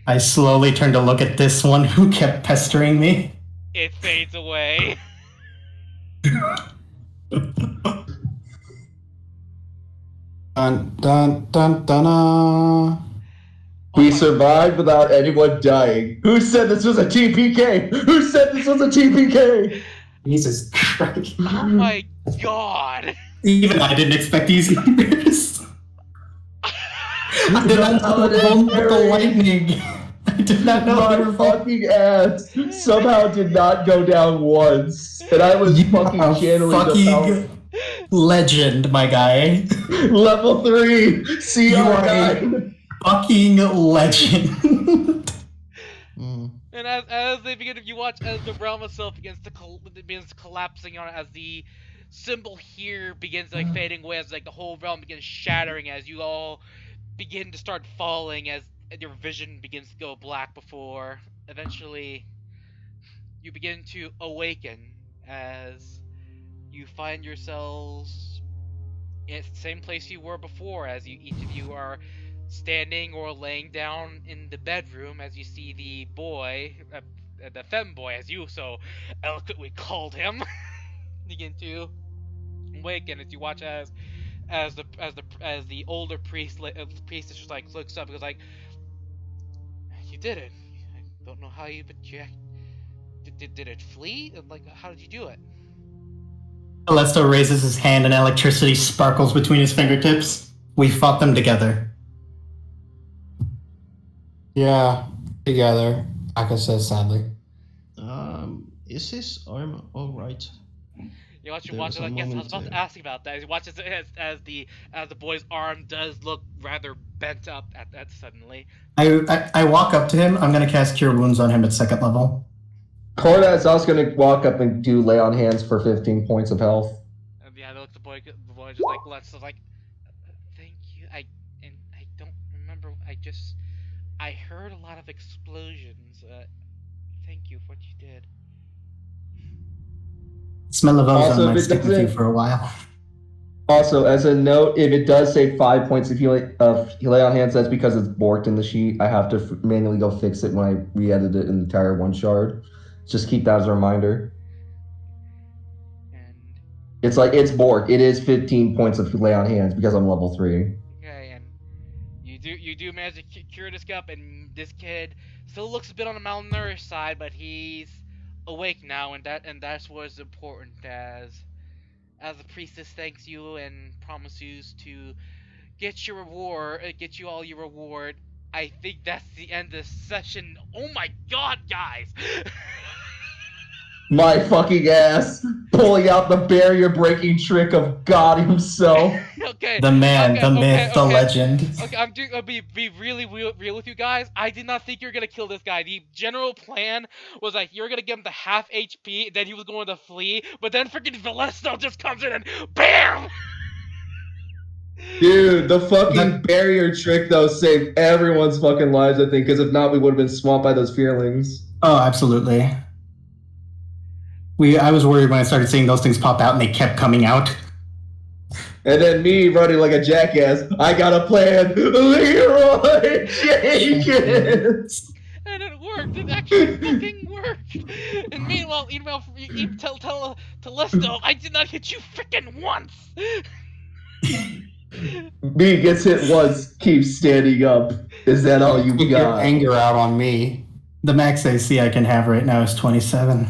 I slowly turn to look at this one who kept pestering me. It fades away. Dun dun dun dun. We survived without anyone dying. Who said this was a TPK? Who said this was a TPK? Jesus Christ. Oh my god. Even I didn't expect these numbers. I did not know they were vulnerable to lightning. I did not know they were fucking ass somehow did not go down once. And I was fucking channeling the power. Legend, my guy. Level 3. CR9. You are a fucking legend. And as they begin, you watch as the realm itself begins collapsing on it, as the symbol here begins like fading away, as like the whole realm begins shattering, as you all begin to start falling, as your vision begins to go black before eventually you begin to awaken as you find yourselves in the same place you were before, as each of you are standing or laying down in the bedroom, as you see the boy, the femboy, as you so eloquently called him, begin to awaken, as you watch as the older priestess just like looks up and goes like, "You did it. I don't know how you, but you did it flee? And like, how did you do it?" Celeste raises his hand and electricity sparkles between his fingertips. We fought them together. Yeah, together, Aka says sadly. Is his arm alright? You watch it. I guess I was about to ask you about that. You watch as the boy's arm does look rather bent up at that suddenly. I walk up to him. I'm gonna cast Cure Wounds on him at 2nd level. Corda is also going to walk up and do lay on hands for 15 points of health. Yeah, the boy just like lets like, "Thank you. I don't remember. I heard a lot of explosions. Thank you for what you did." Smell of ozone might stick with you for a while. Also, as a note, if it does say 5 points if you lay on hands, that's because it's borked in the sheet. I have to manually go fix it when I re-edit it in the entire one shard. Just keep that as a reminder. And it's borked. It is 15 points of lay on hands because I'm level 3. okay, and you do manage to cure this guy, and this kid still looks a bit on the malnourished side, but he's awake now, and that's what's important, as the priestess thanks you and promises to get you all your reward. I think that's the end of the session. Oh my god, guys! My fucking ass pulling out the barrier breaking trick of God himself. Okay. The man, the myth, the legend. Okay, I'll be really real with you guys. I did not think you were gonna kill this guy. The general plan was like you were gonna give him the half HP, then he was going to flee, but then freaking Valesto just comes in and BAM! Dude, the fucking barrier trick though saved everyone's fucking lives, I think, because if not, we would have been swamped by those fearlings. Oh, absolutely. I was worried when I started seeing those things pop out and they kept coming out. And then me running like a jackass. I got a plan. Leroy Jenkins. And it worked. It actually fucking worked. And meanwhile, tell Lesto, I did not hit you freaking once. Me gets hit once, keeps standing up. Is that all you Take got? your anger out on me. The max AC I can have right now is 27.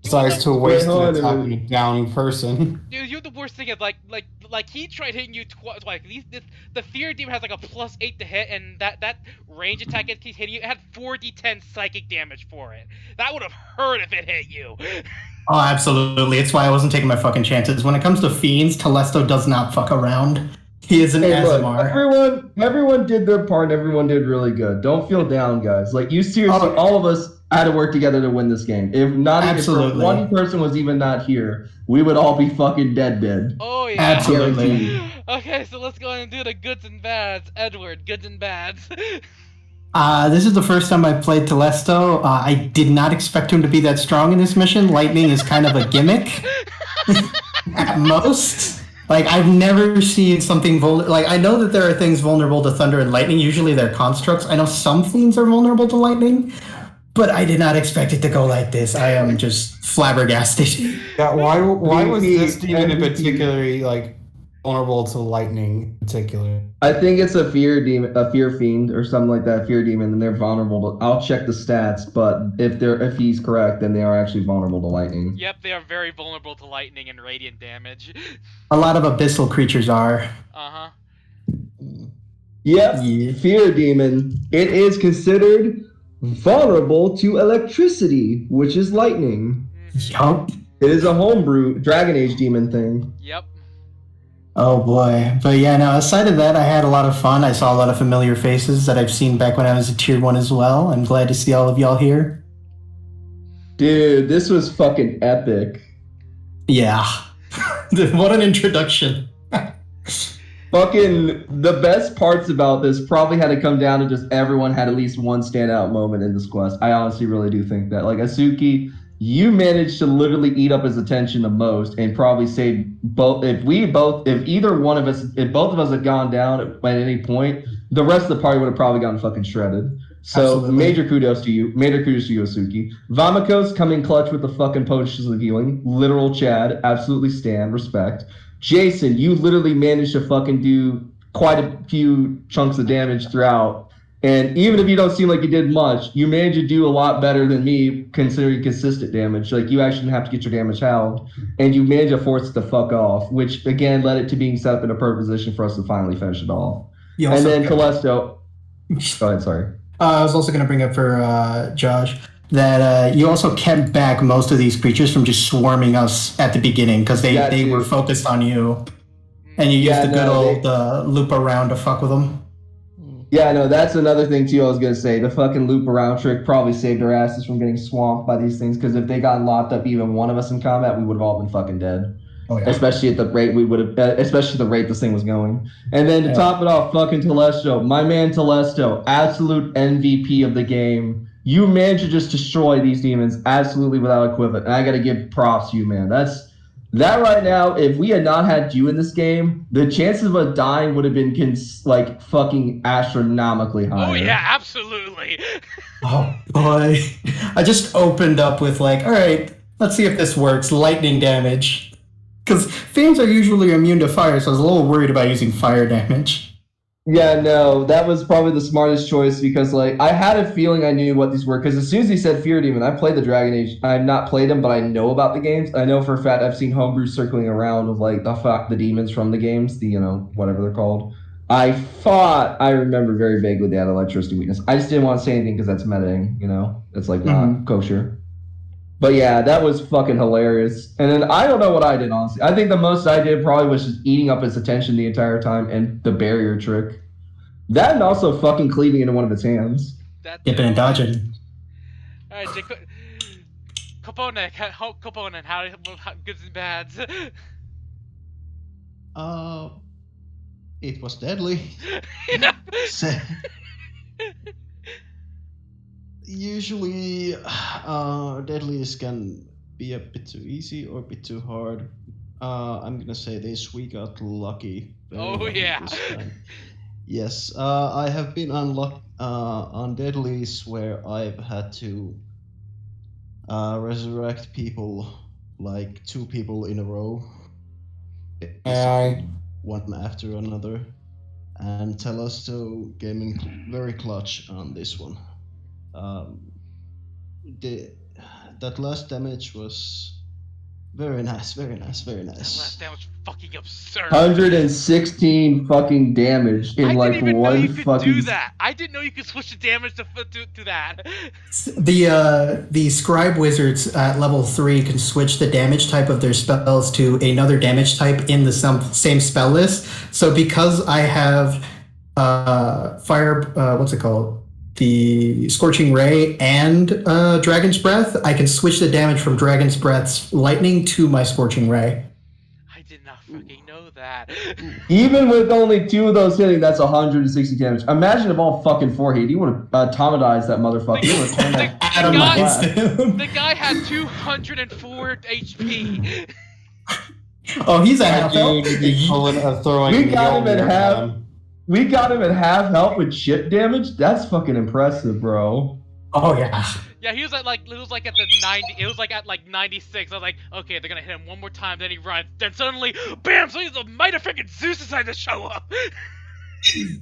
Besides to waste Wait, hold an on a attack on a downing person. Dude, you're the worst thing is like he tried hitting you twice. Like the fear demon has like a +8 to hit, and that range attack it keeps hitting you. It had 4d10 psychic damage for it. That would have hurt if it hit you. Oh, absolutely. It's why I wasn't taking my fucking chances. When it comes to fiends, Telesto does not fuck around. He is an Azamar. Everyone did their part. Everyone did really good. Don't feel down, guys. Like, you seriously, all of us had to work together to win this game. If not, if one person was even not here, we would all be fucking dead. Oh yeah. Absolutely. Okay, so let's go ahead and do the goods and bads. Edward, goods and bads. This is the first time I've played Telesto. I did not expect him to be that strong in this mission. Lightning is kind of a gimmick at most. Like, I've never seen something like, I know that there are things vulnerable to thunder and lightning. Usually they're constructs. I know some fiends are vulnerable to lightning, but I did not expect it to go like this. I am just flabbergasted. Yeah, why was this demon in particularly like vulnerable to lightning in particular? I think it's a fear demon, a fear fiend or something like that, fear demon, and they're vulnerable to, I'll check the stats, but if he's correct, then they are actually vulnerable to lightning. Yep, they are very vulnerable to lightning and radiant damage. A lot of abyssal creatures are. Uh-huh. Yep, fear demon. It is considered vulnerable to electricity, which is lightning. Yup. It is a homebrew Dragon Age demon thing. Yep. Oh boy. But yeah, no, aside of that, I had a lot of fun. I saw a lot of familiar faces that I've seen back when I was a tier 1 as well. I'm glad to see all of y'all here. Dude, this was fucking epic. Yeah. What an introduction. Fucking the best parts about this probably had to come down to just everyone had at least one standout moment in this quest. I honestly really do think that. Like, Asuki, you managed to literally eat up his attention the most and probably saved both. If both of us had gone down at any point, the rest of the party would have probably gotten fucking shredded. So Absolutely. Major kudos to you, Asuki. Vamakos coming clutch with the fucking potions of healing. Literal Chad, absolutely stand, respect. Jason, you literally managed to fucking do quite a few chunks of damage throughout. And even if you don't seem like you did much, you managed to do a lot better than me considering consistent damage. Like, you actually didn't have to get your damage held. And you managed to force it to fuck off, which again led it to being set up in a perfect position for us to finally finish it off. And then Telesto. Go ahead, sorry. I was also going to bring up for Josh that you also kept back most of these creatures from just swarming us at the beginning because they were focused on you. And you used the good old loop around to fuck with them. Yeah, no, that's another thing too I was going to say. The fucking loop around trick probably saved our asses from getting swamped by these things, because if they got locked up even one of us in combat, we would have all been fucking dead. Oh, yeah. Especially at the rate especially the rate this thing was going. And then to top it off, fucking Telesto, my man Telesto, absolute MVP of the game. You managed to just destroy these demons absolutely without equivalent. And I got to give props to you, man. That right now, if we had not had you in this game, the chances of us dying would have been like fucking astronomically higher. Oh yeah, absolutely. Oh boy. I just opened up with like, all right, let's see if this works. Lightning damage. Because fiends are usually immune to fire, so I was a little worried about using fire damage. Yeah, no, that was probably the smartest choice, because like I had a feeling I knew what these were, because as soon as he said Fear Demon, I played the Dragon Age. I've not played them, but I know about the games. I know for a fact I've seen homebrews circling around with like the demons from the games, the whatever they're called. I thought I remember very vaguely that electricity weakness. I just didn't want to say anything because that's metaing, it's like not kosher. But yeah, that was fucking hilarious. And then I don't know what I did, honestly. I think the most I did probably was just eating up his attention the entire time, and the barrier trick. That, and also fucking cleaving into one of its hands. Dipping and dodging. Alright, Component, how goods and bads? It was deadly. Usually, deadlies can be a bit too easy or a bit too hard. I'm gonna say this. We got lucky. Oh, lucky yeah. This time. Yes, I have been on deadlies where I've had to resurrect people, like 2 people in a row. Aye. One after another. And Telesto came in very clutch on this one. That last damage was very nice, very nice, very nice. That was fucking absurd. 116 fucking damage in I didn't even know you could do fucking. that. I didn't know you could switch the damage to that. The scribe wizards at level 3 can switch the damage type of their spells to another damage type in the same spell list. So because I have what's it called? The Scorching Ray and Dragon's Breath, I can switch the damage from Dragon's Breath's lightning to my Scorching Ray. I did not fucking know that. Even with only 2 of those hitting, that's 160 damage. Imagine if all fucking 4 hit. You would have automatized that motherfucker. You would have the guy had 204 HP. Oh, he's at half Dude, throwing We got him at Mjolnir half. at him. We got him at half health with chip damage. That's fucking impressive, bro. Oh yeah. Yeah, he was at like at the 90. It was like at like 96. I was like, okay, they're gonna hit him one more time. Then he runs. Then suddenly, bam! So he's a might have freaking Zeus decided to show up.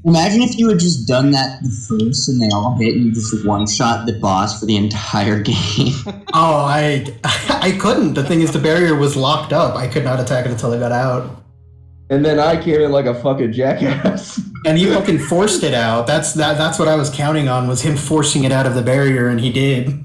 Imagine if you had just done that first and they all hit and you just one-shot the boss for the entire game. Oh, I couldn't. The thing is, the barrier was locked up. I could not attack it until I got out. And then I came in like a fucking jackass. And he fucking forced it out. That's what I was counting on, was him forcing it out of the barrier, and he did.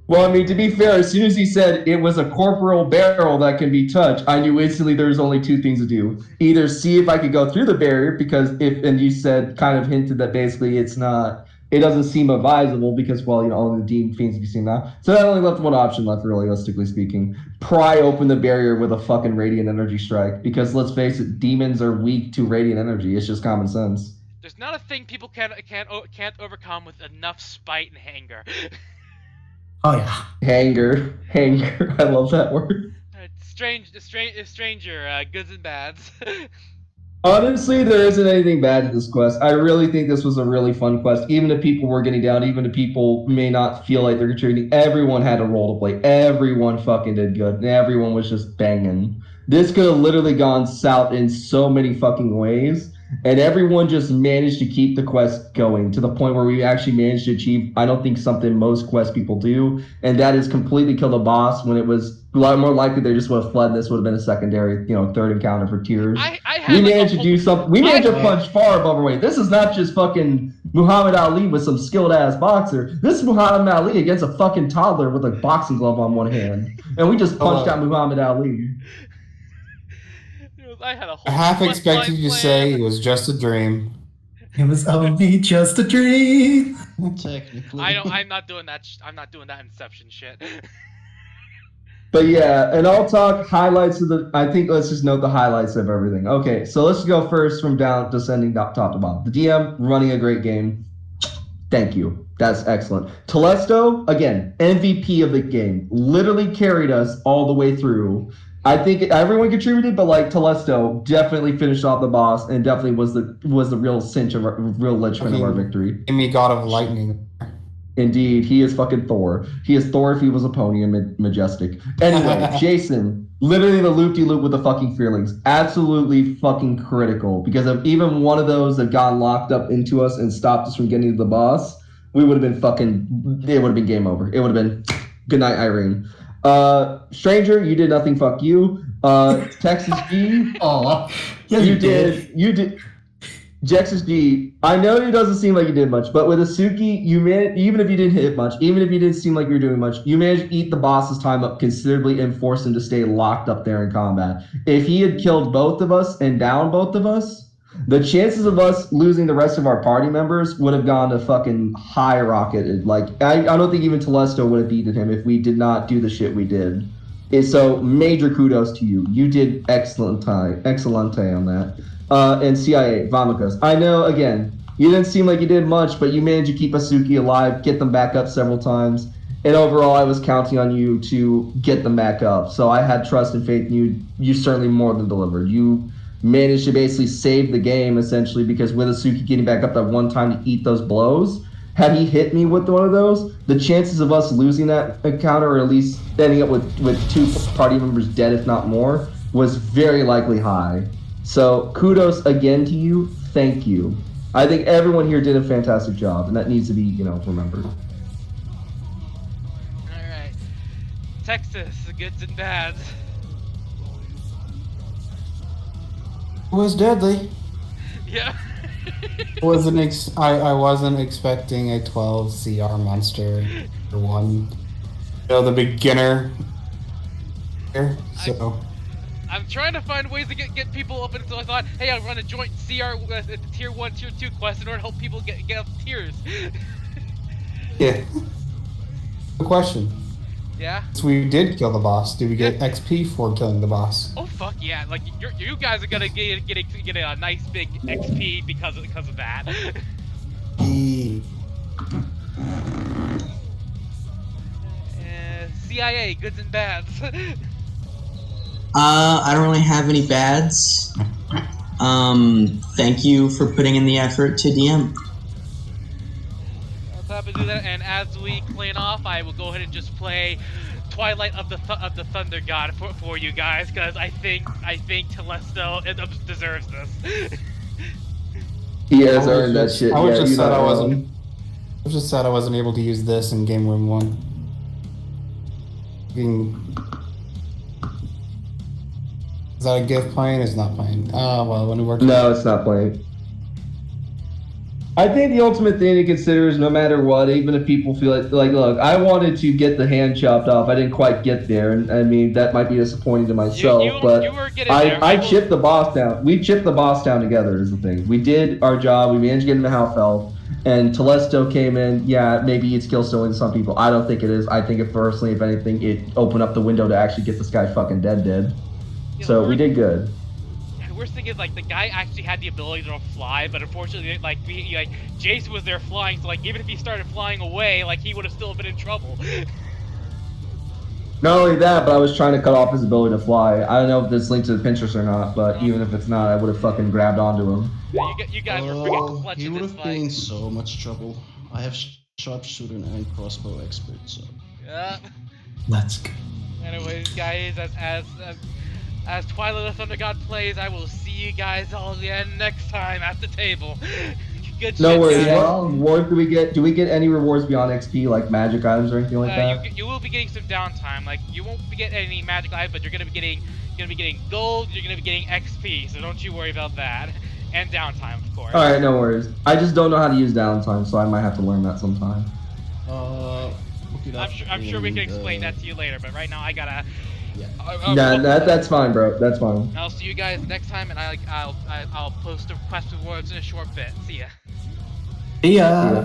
Well, I mean, to be fair, as soon as he said it was a corporeal barrel that can be touched, I knew instantly there was only 2 things to do. Either see if I could go through the barrier, because and you said, kind of hinted that basically it doesn't seem advisable because, well, you know, all the demon fiends can be seen now. So that only left one option left, realistically speaking. Pry open the barrier with a fucking radiant energy strike, because let's face it, demons are weak to radiant energy. It's just common sense. There's not a thing people can't overcome with enough spite and anger. Oh yeah. Hanger. I love that word. Stranger, goods and bads. Honestly, there isn't anything bad to this quest. I really think this was a really fun quest. Even if people were getting down, even if people may not feel like they're contributing, everyone had a role to play. Everyone fucking did good. And everyone was just banging. This could have literally gone south in so many fucking ways. And everyone just managed to keep the quest going to the point where we actually managed to achieve, I don't think, something most quest people do. And that is completely kill the boss when it was a lot more likely they just would have fled. This would have been a secondary, third encounter for tears. We managed to do something. We managed to punch far above our weight. This is not just fucking Muhammad Ali with some skilled ass boxer. This is Muhammad Ali against a fucking toddler with a boxing glove on one hand. And we just punched out Muhammad Ali. I had a whole I half expected you to say it was just a dream. It was only just a dream. Technically. I'm not doing that. I'm not doing that Inception shit. But yeah, and I'll talk highlights of I think let's just note the highlights of everything. Okay, so let's go first from descending top to bottom. The DM running a great game. Thank you. That's excellent. Telesto, again, MVP of the game. Literally carried us all the way through. I think everyone contributed, but like Telesto definitely finished off the boss and definitely was the real cinch of real linchpin of our victory. Give me God of Lightning. Indeed, he is fucking Thor. He is Thor if he was a pony and majestic. Anyway, Jason, literally the loop-de-loop with the fucking feelings. Absolutely fucking critical. Because if even one of those had gotten locked up into us and stopped us from getting to the boss, we would have been it would have been game over. It would have been good night, Irene. Stranger, you did nothing, fuck you. Texas G. Aw. Yeah, You did. Texas G, I know it doesn't seem like you did much, but with Asuki, even if you didn't hit much, even if you didn't seem like you were doing much, you managed to eat the boss's time up considerably and force him to stay locked up there in combat. If he had killed both of us and downed both of us, the chances of us losing the rest of our party members would have gone to fucking high rocketed. Like, I don't think even Telesto would have beaten him if we did not do the shit we did. And so, major kudos to you. You did excellente on that. And CIA, Vamikas. I know, again, you didn't seem like you did much, but you managed to keep Asuki alive, get them back up several times. And overall, I was counting on you to get the mech up. So I had trust and faith in you. You certainly more than delivered. You managed to basically save the game, essentially, because with Asuki getting back up that one time to eat those blows, had he hit me with one of those, the chances of us losing that encounter, or at least ending up with 2 party members dead, if not more, was very likely high. So kudos again to you. Thank you. I think everyone here did a fantastic job, and that needs to be, remembered. Alright. Texas, the goods and bads. It was deadly. Yeah. I wasn't expecting a 12 CR monster for one. The beginner here, so. I'm trying to find ways to get people up until I thought, hey, I'll run a joint CR tier 1, tier 2 quest in order to help people get up tiers. Yeah. Good question. Yeah? So we did kill the boss. Do we get XP for killing the boss? Oh fuck yeah! Like you guys are gonna get a nice big XP because of that. CIA goods and bads. I don't really have any bads. Thank you for putting in the effort to DM. I'll happy to do that, and as we clean off, I will go ahead and just play Twilight of the Thunder God for you guys, because I think Telesto deserves this. He has earned that shit. I was just sad I wasn't able to use this in Game Room 1. Is that a gift playing? It's not playing. Well, when it works. No, it's not playing. I think the ultimate thing to consider is no matter what, even if people feel like look, I wanted to get the hand chopped off. I didn't quite get there, and I mean that might be disappointing to myself. But I chipped the boss down. We chipped the boss down together is the thing. We did our job. We managed to get him to half health. And Telesto came in. Yeah, maybe it's kill stealing to some people. I don't think it is. I think it personally, if anything, it opened up the window to actually get this guy fucking dead. So we did good. The worst thing is, like, the guy actually had the ability to fly, but unfortunately, like, Jace was there flying, so, like, even if he started flying away, like, he would have still been in trouble. Not only that, but I was trying to cut off his ability to fly. I don't know if this linked to the Pinterest or not, but even if it's not, I would have fucking grabbed onto him. You guys were freaking clutch he in would this have fight. been in so much trouble. I have sharpshooter and crossbow expert, so. Yeah. Let's go. Anyways, guys, as Twilight of the Thunder God plays, I will see you guys all again next time at the table. Good no shit, worries. guys. What reward do we get? Do we get any rewards beyond XP, like magic items or anything like that? You will be getting some downtime. Like, you won't be getting any magic items, but you're gonna be getting gold. You're gonna be getting XP. So don't you worry about that. And downtime, of course. All right, no worries. I just don't know how to use downtime, so I might have to learn that sometime. Look it up. I'm sure we can explain that to you later, but right now I gotta. Yeah. That's fine, bro. That's fine. I'll see you guys next time, and I'll post the quest rewards in a short bit. See ya. See ya.